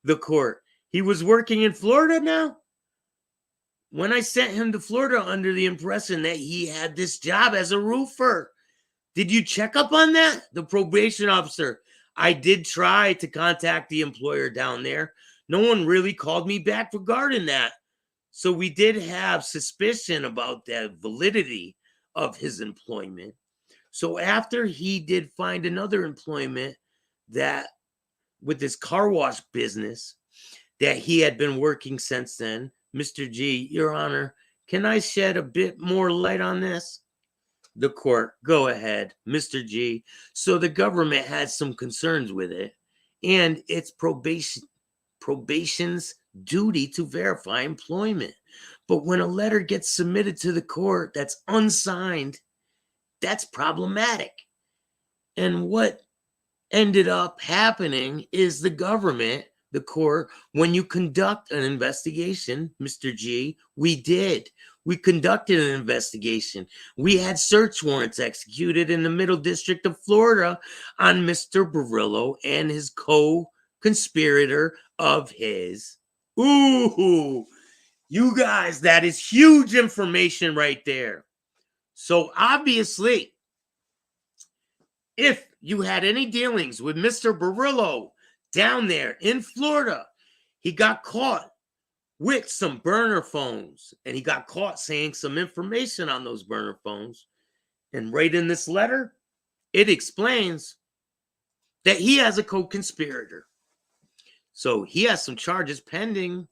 the court, he was working in Florida now. When I sent him to Florida under the impression that he had this job as a roofer, did you check up on that? The probation officer, I did try to contact the employer down there. No one really called me back regarding that. So we did have suspicion about the validity of his employment. So after he did find another employment that with his car wash business that he had been working since then, Mr. G, Your Honor, can I shed a bit more light on this? The court, go ahead, Mr. G. So the government had some concerns with it, and it's probation's duty to verify employment. But when a letter gets submitted to the court that's unsigned, that's problematic. And what ended up happening is the government, the court, when you conduct an investigation, Mr. G, we did. We conducted an investigation. We had search warrants executed in the Middle District of Florida on Mr. Borrello and his co-conspirator of his. Ooh, you guys, that is huge information right there. So obviously, if you had any dealings with Mr. Borrello down there in Florida, he got caught with some burner phones, and he got caught saying some information on those burner phones. And right in this letter, it explains that he has a co-conspirator. So he has some charges pending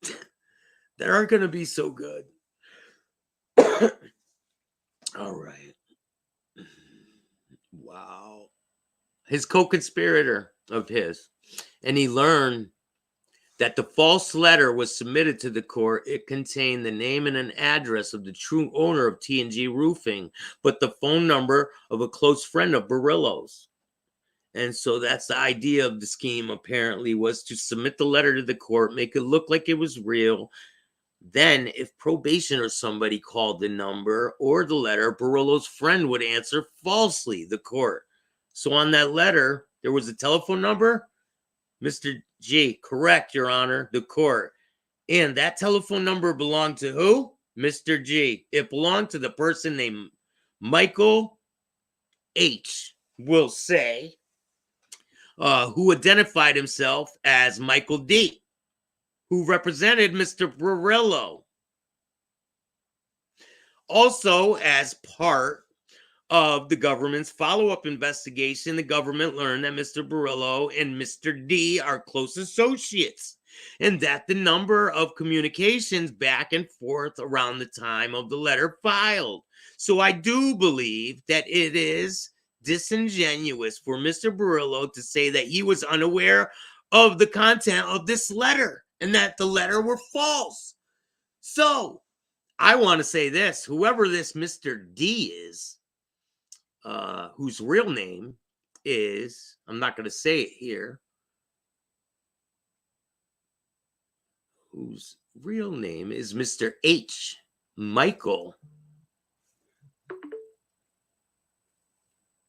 that aren't going to be so good. All right. Wow. His co-conspirator of his. And he learned that the false letter was submitted to the court. It contained the name and an address of the true owner of T&G Roofing, but the phone number of a close friend of Borrello's. And so that's the idea of the scheme, apparently, was to submit the letter to the court, make it look like it was real. Then, if probation or somebody called the number or the letter, Borrello's friend would answer falsely, the court. So on that letter, there was a telephone number. Mr. G, correct, Your Honor, the court. And that telephone number belonged to who? Mr. G. It belonged to the person named Michael H, we'll say, who identified himself as Michael D, who represented Mr. Borrello. Also, as part of the government's follow-up investigation, the government learned that Mr. Borrello and Mr. D are close associates, and that the number of communications back and forth around the time of the letter filed. So I do believe that it is disingenuous for Mr. Borrello to say that he was unaware of the content of this letter and that the letter were false. So I want to say this, whoever this Mr. D is, whose real name is, I'm not going to say it here, whose real name is Mr. H, Michael,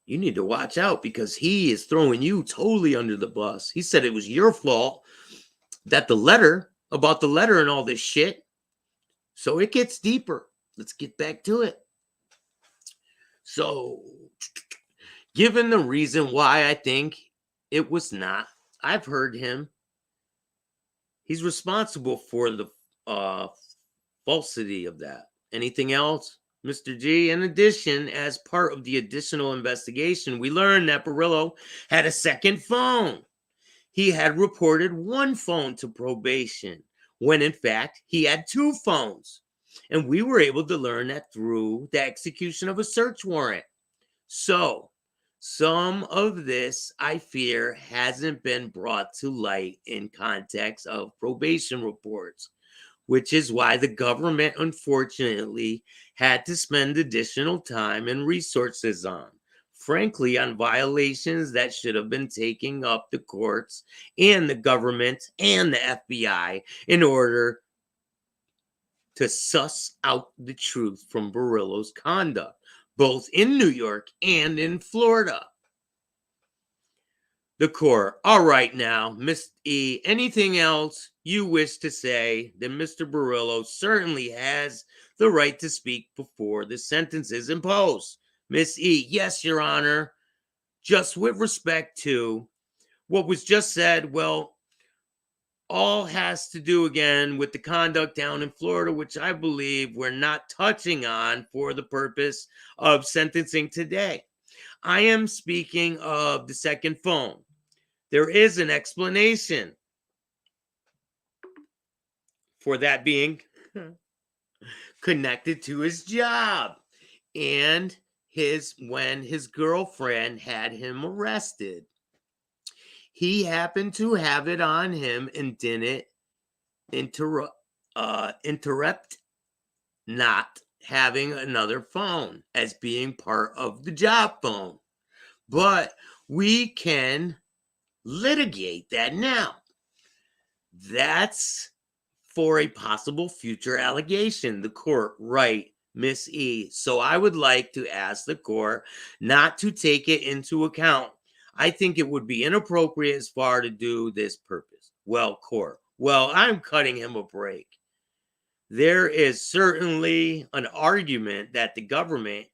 you need to watch out because he is throwing you totally under the bus. He said it was your fault that the letter, about the letter and all this shit. So it gets deeper. Let's get back to it. So, given the reason why I think it was not, I've heard him He's responsible for the falsity of that. Anything else, Mr. G? In addition, as part of the additional investigation, we learned that Borrello had a second phone. He had reported one phone to probation when in fact he had two phones. And we were able to learn that through the execution of a search warrant. So, some of this, I fear, hasn't been brought to light in context of probation reports, which is why the government, unfortunately, had to spend additional time and resources frankly, on violations that should have been taking up the courts and the government and the FBI in order to suss out the truth from Borrello's conduct, both in New York and in Florida. The court. All right now, Miss E, anything else you wish to say? Then Mr. Borrello certainly has the right to speak before the sentence is imposed. Miss E, yes, Your Honor. Just with respect to what was just said, well, all has to do again with the conduct down in Florida, which I believe we're not touching on for the purpose of sentencing today. I am speaking of the second phone. There is an explanation for that being connected to his job and when his girlfriend had him arrested. He happened to have it on him and didn't interrupt not having another phone as being part of the job phone. But we can litigate that now. That's for a possible future allegation. The court, right, Miss E. So I would like to ask the court not to take it into account. I think it would be inappropriate as far to do this purpose. Well, court, well, I'm cutting him a break. There is certainly an argument that the government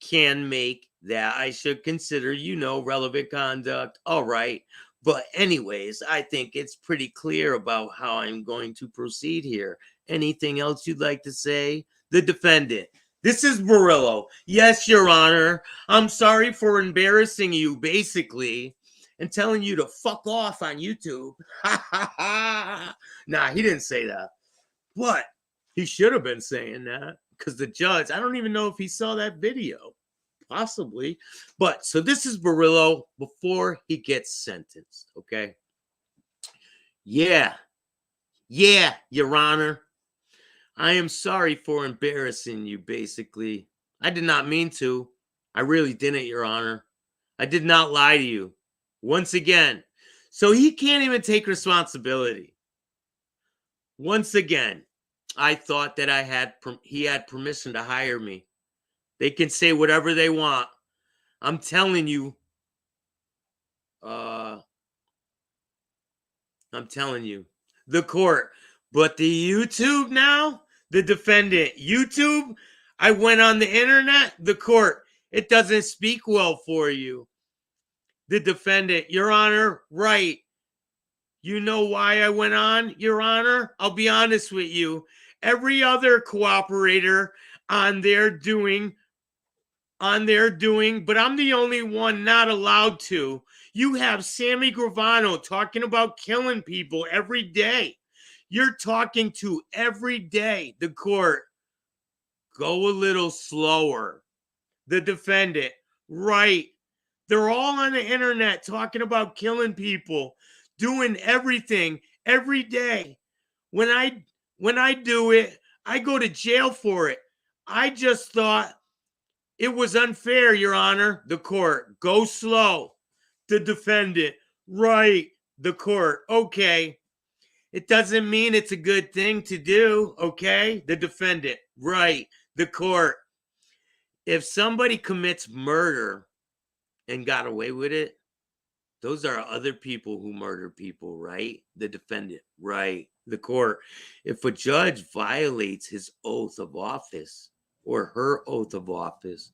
can make that I should consider, relevant conduct. All right. But anyways, I think it's pretty clear about how I'm going to proceed here. Anything else you'd like to say? The defendant. This is Borrello. Yes, Your Honor. I'm sorry for embarrassing you, basically, and telling you to fuck off on YouTube. Nah, he didn't say that. But he should have been saying that because the judge, I don't even know if he saw that video. Possibly. But so this is Borrello before he gets sentenced. Okay. Yeah, Your Honor. I am sorry for embarrassing you, basically. I did not mean to. I really didn't, Your Honor. I did not lie to you. Once again. So he can't even take responsibility. Once again, I thought that he had permission to hire me. They can say whatever they want. I'm telling you. The court. But the YouTube now, the defendant, YouTube, I went on the internet, the court, it doesn't speak well for you. The defendant, Your Honor, right. You know why I went on, Your Honor? I'll be honest with you. Every other cooperator on their doing, but I'm the only one not allowed to. You have Sammy Gravano talking about killing people every day. You're talking to every day. The court, go a little slower. The defendant, right. They're all on the internet talking about killing people, doing everything every day. When I do it, I go to jail for it. I just thought it was unfair, Your Honor. The court, go slow. The defendant, right. The court, okay. It doesn't mean it's a good thing to do, okay? The defendant, right. The court, if somebody commits murder and got away with it, those are other people who murder people, right? The defendant, right. The court, if a judge violates his oath of office or her oath of office,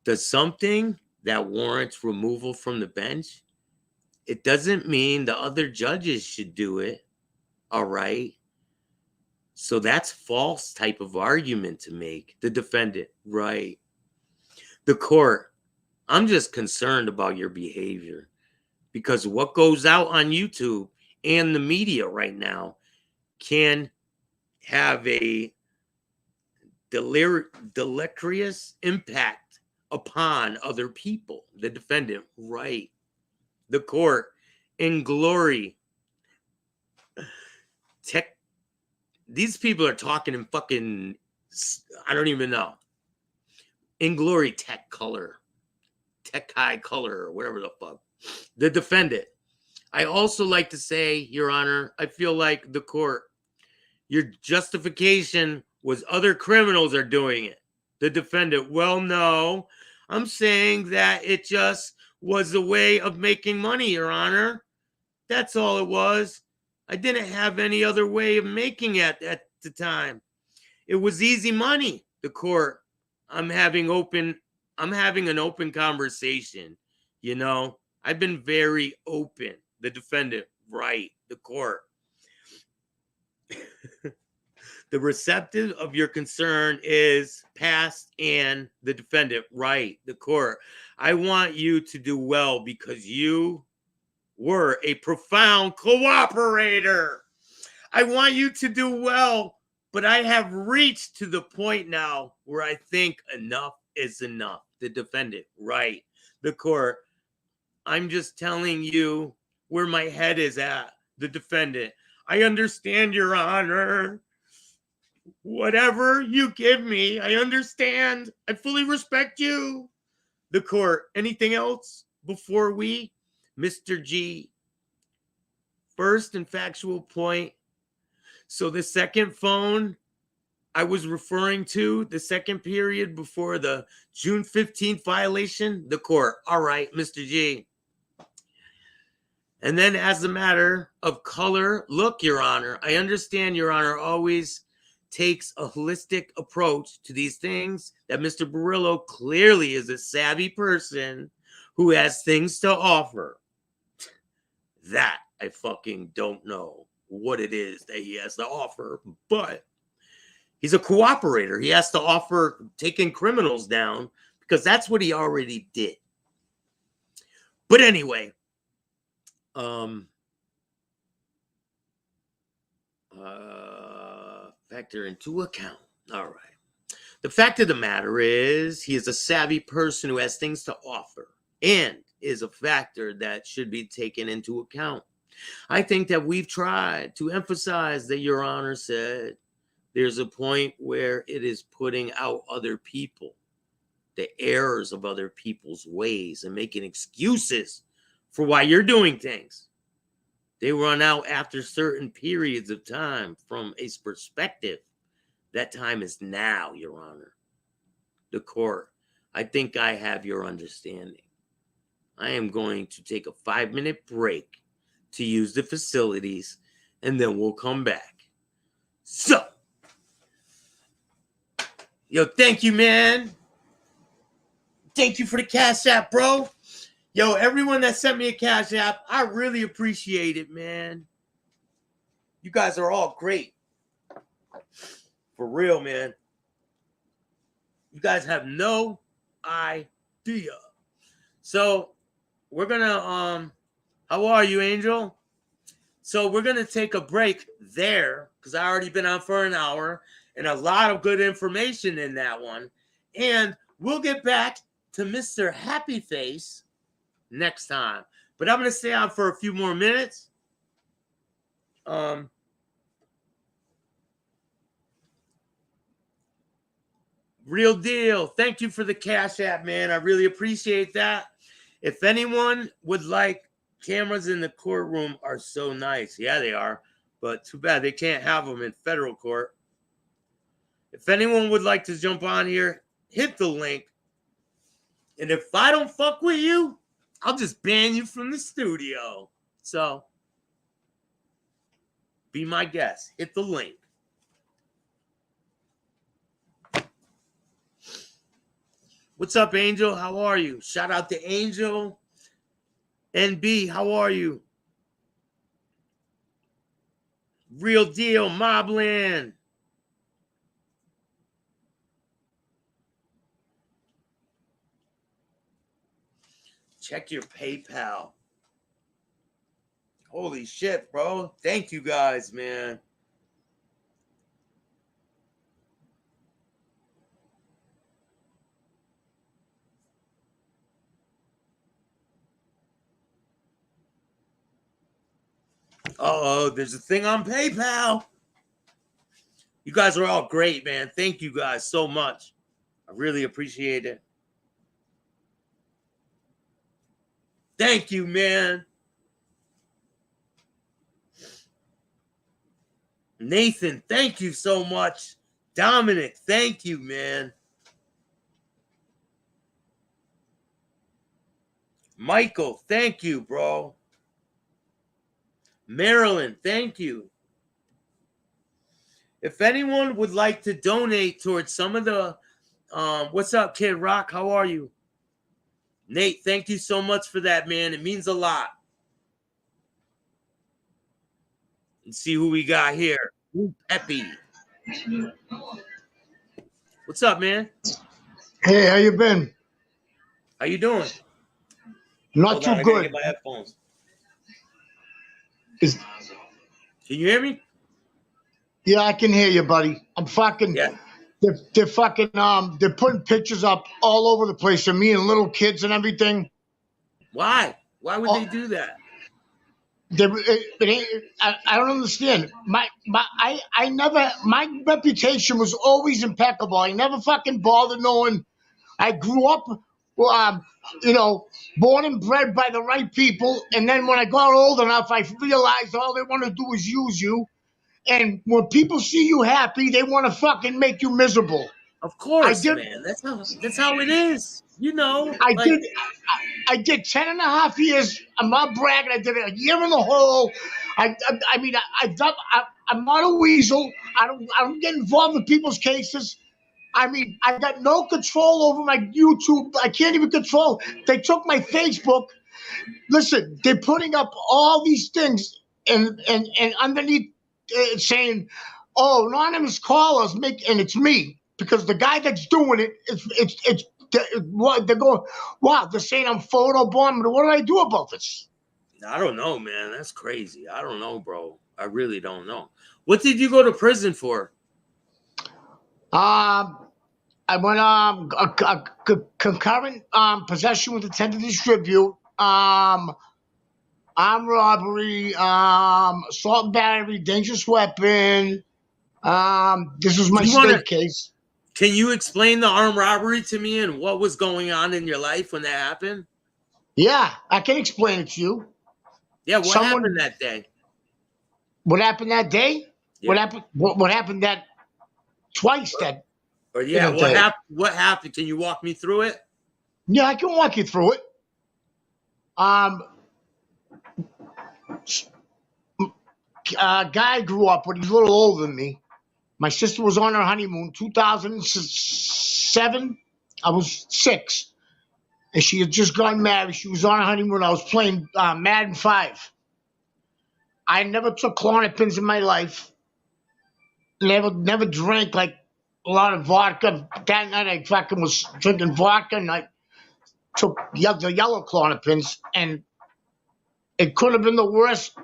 does something that warrants removal from the bench, it doesn't mean the other judges should do it. All right. So that's false type of argument to make. The defendant, right. The court, I'm just concerned about your behavior because what goes out on YouTube and the media right now can have a deleterious impact upon other people. The defendant, right. The court, in glory. These people are talking in fucking, I don't even know. In glory, tech high color, or whatever the fuck. The defendant. I also like to say, Your Honor, I feel like the court, your justification was other criminals are doing it. The defendant, well, no, I'm saying that it just was a way of making money, Your Honor. That's all it was. I didn't have any other way of making it at the time. It was easy money. The court, I'm having an open conversation. You know, I've been very open. The defendant, right. The court. The receptive of your concern is past and the defendant, right. The court. I want you to do well because you were a profound cooperator. I want you to do well, but I have reached to the point now where I think enough is enough. The defendant, right. The court, I'm just telling you where my head is at. The defendant, I understand, Your Honor. Whatever you give me, I understand. I fully respect you. The court, anything else before we? Mr. G, first and factual point. So the second phone I was referring to, the second period before the June 15th violation, the court. All right, Mr. G. And then as a matter of color, look, Your Honor, I understand Your Honor always takes a holistic approach to these things, that Mr. Borrello clearly is a savvy person who has things to offer. That I fucking don't know what it is that he has to offer, but he's a cooperator. He has to offer taking criminals down because that's what he already did. But anyway, factor into account. All right. The fact of the matter is he is a savvy person who has things to offer and is a factor that should be taken into account. I think that we've tried to emphasize that Your Honor said there's a point where it is putting out other people, the errors of other people's ways and making excuses for why you're doing things. They run out after certain periods of time from a perspective. That time is now, Your Honor. The court, I think I have your understanding. I am going to take a 5-minute break to use the facilities, and then we'll come back. So, yo, thank you, man. Thank you for the Cash App, bro. Yo, everyone that sent me a Cash App, I really appreciate it, man. You guys are all great. For real, man. You guys have no idea. So, we're gonna, how are you, Angel? So, we're gonna take a break there, because I already been on for an hour, and a lot of good information in that one. And we'll get back to Mr. Happy Face next time. But I'm going to stay on for a few more minutes. Real deal. Thank you for the Cash App, man. I really appreciate that. If anyone would like, cameras in the courtroom are so nice. Yeah, they are. But too bad they can't have them in federal court. If anyone would like to jump on here, hit the link. And if I don't fuck with you, I'll just ban you from the studio. So, be my guest. Hit the link. What's up, Angel? How are you? Shout out to Angel. NB, how are you? Real deal, Mobland. Check your PayPal. Holy shit, bro. Thank you guys, man. Oh, there's a thing on PayPal. You guys are all great, man. Thank you guys so much. I really appreciate it. Thank you, man. Nathan, thank you so much. Dominic, thank you, man. Michael, thank you, bro. Marilyn, thank you. If anyone would like to donate towards some of the, what's up, Kid Rock? How are you? Nate, thank you so much for that, man. It means a lot. Let's see who we got here. Ooh, Peppy. What's up, man? Hey, how you been? How you doing? Not Hold too on, I gotta good. get my headphones. Is- Can you hear me? yeah, I can hear you, buddy. I'm fucking. Yeah. They're fucking. They're putting pictures up all over the place of me and little kids and everything. Why? Why would they do that? I don't understand. I never. My reputation was always impeccable. I never fucking bothered knowing. I grew up, born and bred by the right people. And then when I got old enough, I realized all they want to do is use you. And when people see you happy, they want to fucking make you miserable. Of course, man. That's how it is. You know, I did 10 and a half years. I'm not bragging. I did a year in the hole. I'm not a weasel. I don't get involved in people's cases. I mean, I got no control over my YouTube. I can't even control. They took my Facebook. Listen, they're putting up all these things and underneath saying, "Oh, anonymous callers make," and it's me because the guy that's doing it, they're going, wow, they're saying I'm photobombing. What do I do about this? I don't know, man. That's crazy. I don't know, bro. I really don't know. What did you go to prison for? I went concurrent possession with intent to distribute, armed robbery, assault and battery, dangerous weapon. This was my state case. Can you explain the armed robbery to me and what was going on in your life when that happened? Yeah, I can explain it to you. Yeah, what happened that day? What happened that day? Yeah. What happened that twice that? Or what happened? Can you walk me through it? Yeah, I can walk you through it. Guy grew up, but he's a little older than me. My sister was on her honeymoon, 2007. I was 6. And she had just gotten married. She was on her honeymoon. I was playing Madden 5. I never took Clonopins in my life. Never drank like a lot of vodka. That night I fucking was drinking vodka and I took the yellow Clonopins. And it could have been the worst.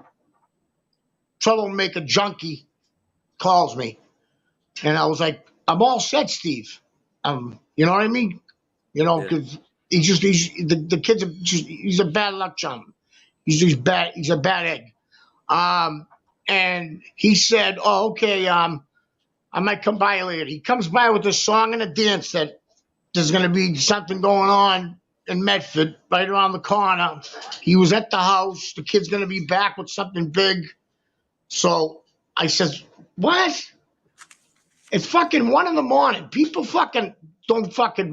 Troublemaker junkie calls me. And I was like, I'm all set, Steve. You know what I mean? You know, because the kid's he's a bad luck chum. He's a bad egg. And he said, oh, okay, I might come by later. He comes by with a song and a dance that there's going to be something going on in Medford right around the corner. He was at the house. The kid's going to be back with something big. So I says, what? It's fucking 1 a.m. People fucking don't fucking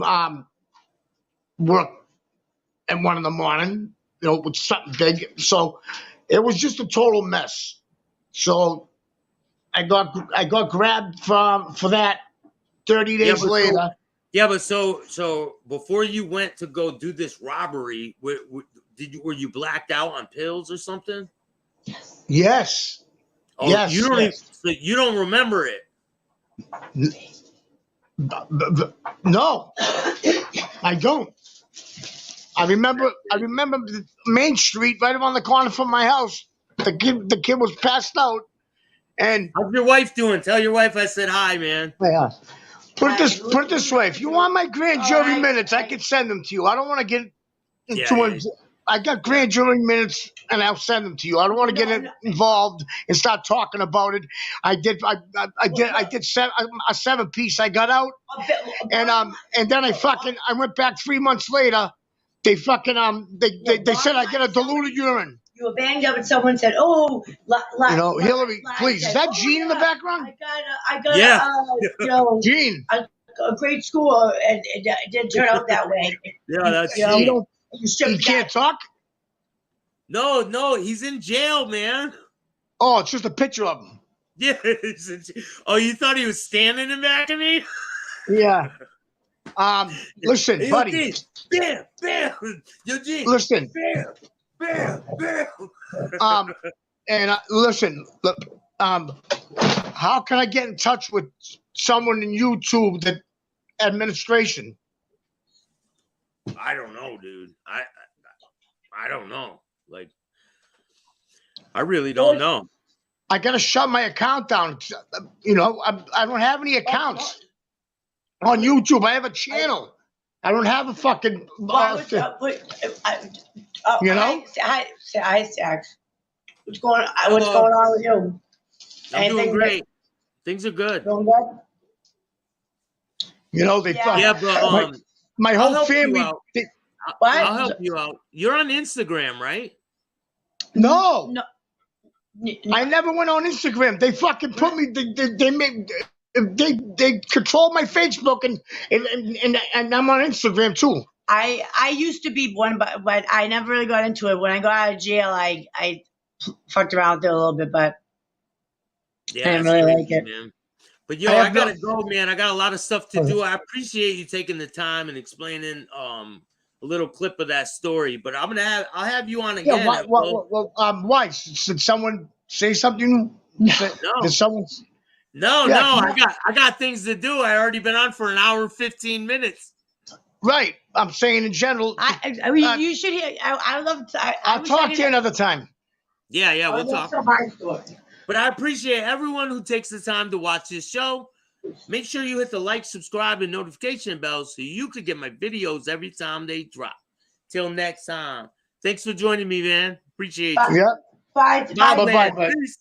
work at 1 a.m, with something big. So it was just a total mess. So I got grabbed for that 30 days later. So before you went to go do this robbery, were you blacked out on pills or something? Yes. Oh, Yes, you don't even, yes. so you don't remember it. No, I don't. I remember the Main Street right around the corner from my house. The kid was passed out, and How's your wife doing? Tell your wife I said hi, man. yeah. Put it this way: if you want my grand jury minutes, I can send them to you. I don't want to get into Yeah. I got grand jury minutes, and I'll send them to you. I don't want to get involved and start talking about it. I did a 7-piece. I got out, and then I went back 3 months later. They fucking they said I get a diluted urine. You were banged up and someone said, "Oh, Hillary, please." Is that Gene in the background? I got Gene. a great school, and it didn't turn out that way." Yeah, that's He can't talk. No, he's in jail, man. Oh, it's just a picture of him. Yeah. Oh, you thought he was standing in back of me? Yeah. Listen, Hey, buddy. Bam, bam. Eugene. Listen. Bam, bam, bam. Listen. Look, how can I get in touch with someone in YouTube that administration? I don't know, dude. I don't know. Like, I really don't know. I gotta shut my account down. I don't have any accounts on YouTube. I have a channel. I don't have a fucking. Hi, Staxx. What's going on with you? I'm doing great. Things are good. Doing good? They Yeah, but my I'll whole help family. you out. What? I'll help you out. You're on Instagram, right? No. No. I never went on Instagram. They fucking put me. They control my Facebook and I'm on Instagram too. I used to be one, but I never really got into it. When I got out of jail, I fucked around there a little bit, but Yeah, I didn't that's really crazy, like it. man. But I gotta go, man. I got a lot of stuff to do. I appreciate you taking the time and explaining a little clip of that story. But I'll have you on again. Yeah. Why? Did someone say something? No. Did someone? No. I got things to do. I already been on for an hour and 15 minutes. Right. I'm saying in general. I mean, you should hear. I love. I'll talk to you another time. Yeah, we'll talk. My story. But I appreciate everyone who takes the time to watch this show. Make sure you hit the like, subscribe, and notification bell so you can get my videos every time they drop. Till next time. Thanks for joining me, man. Appreciate you. Yeah. Bye. Bye. Peace.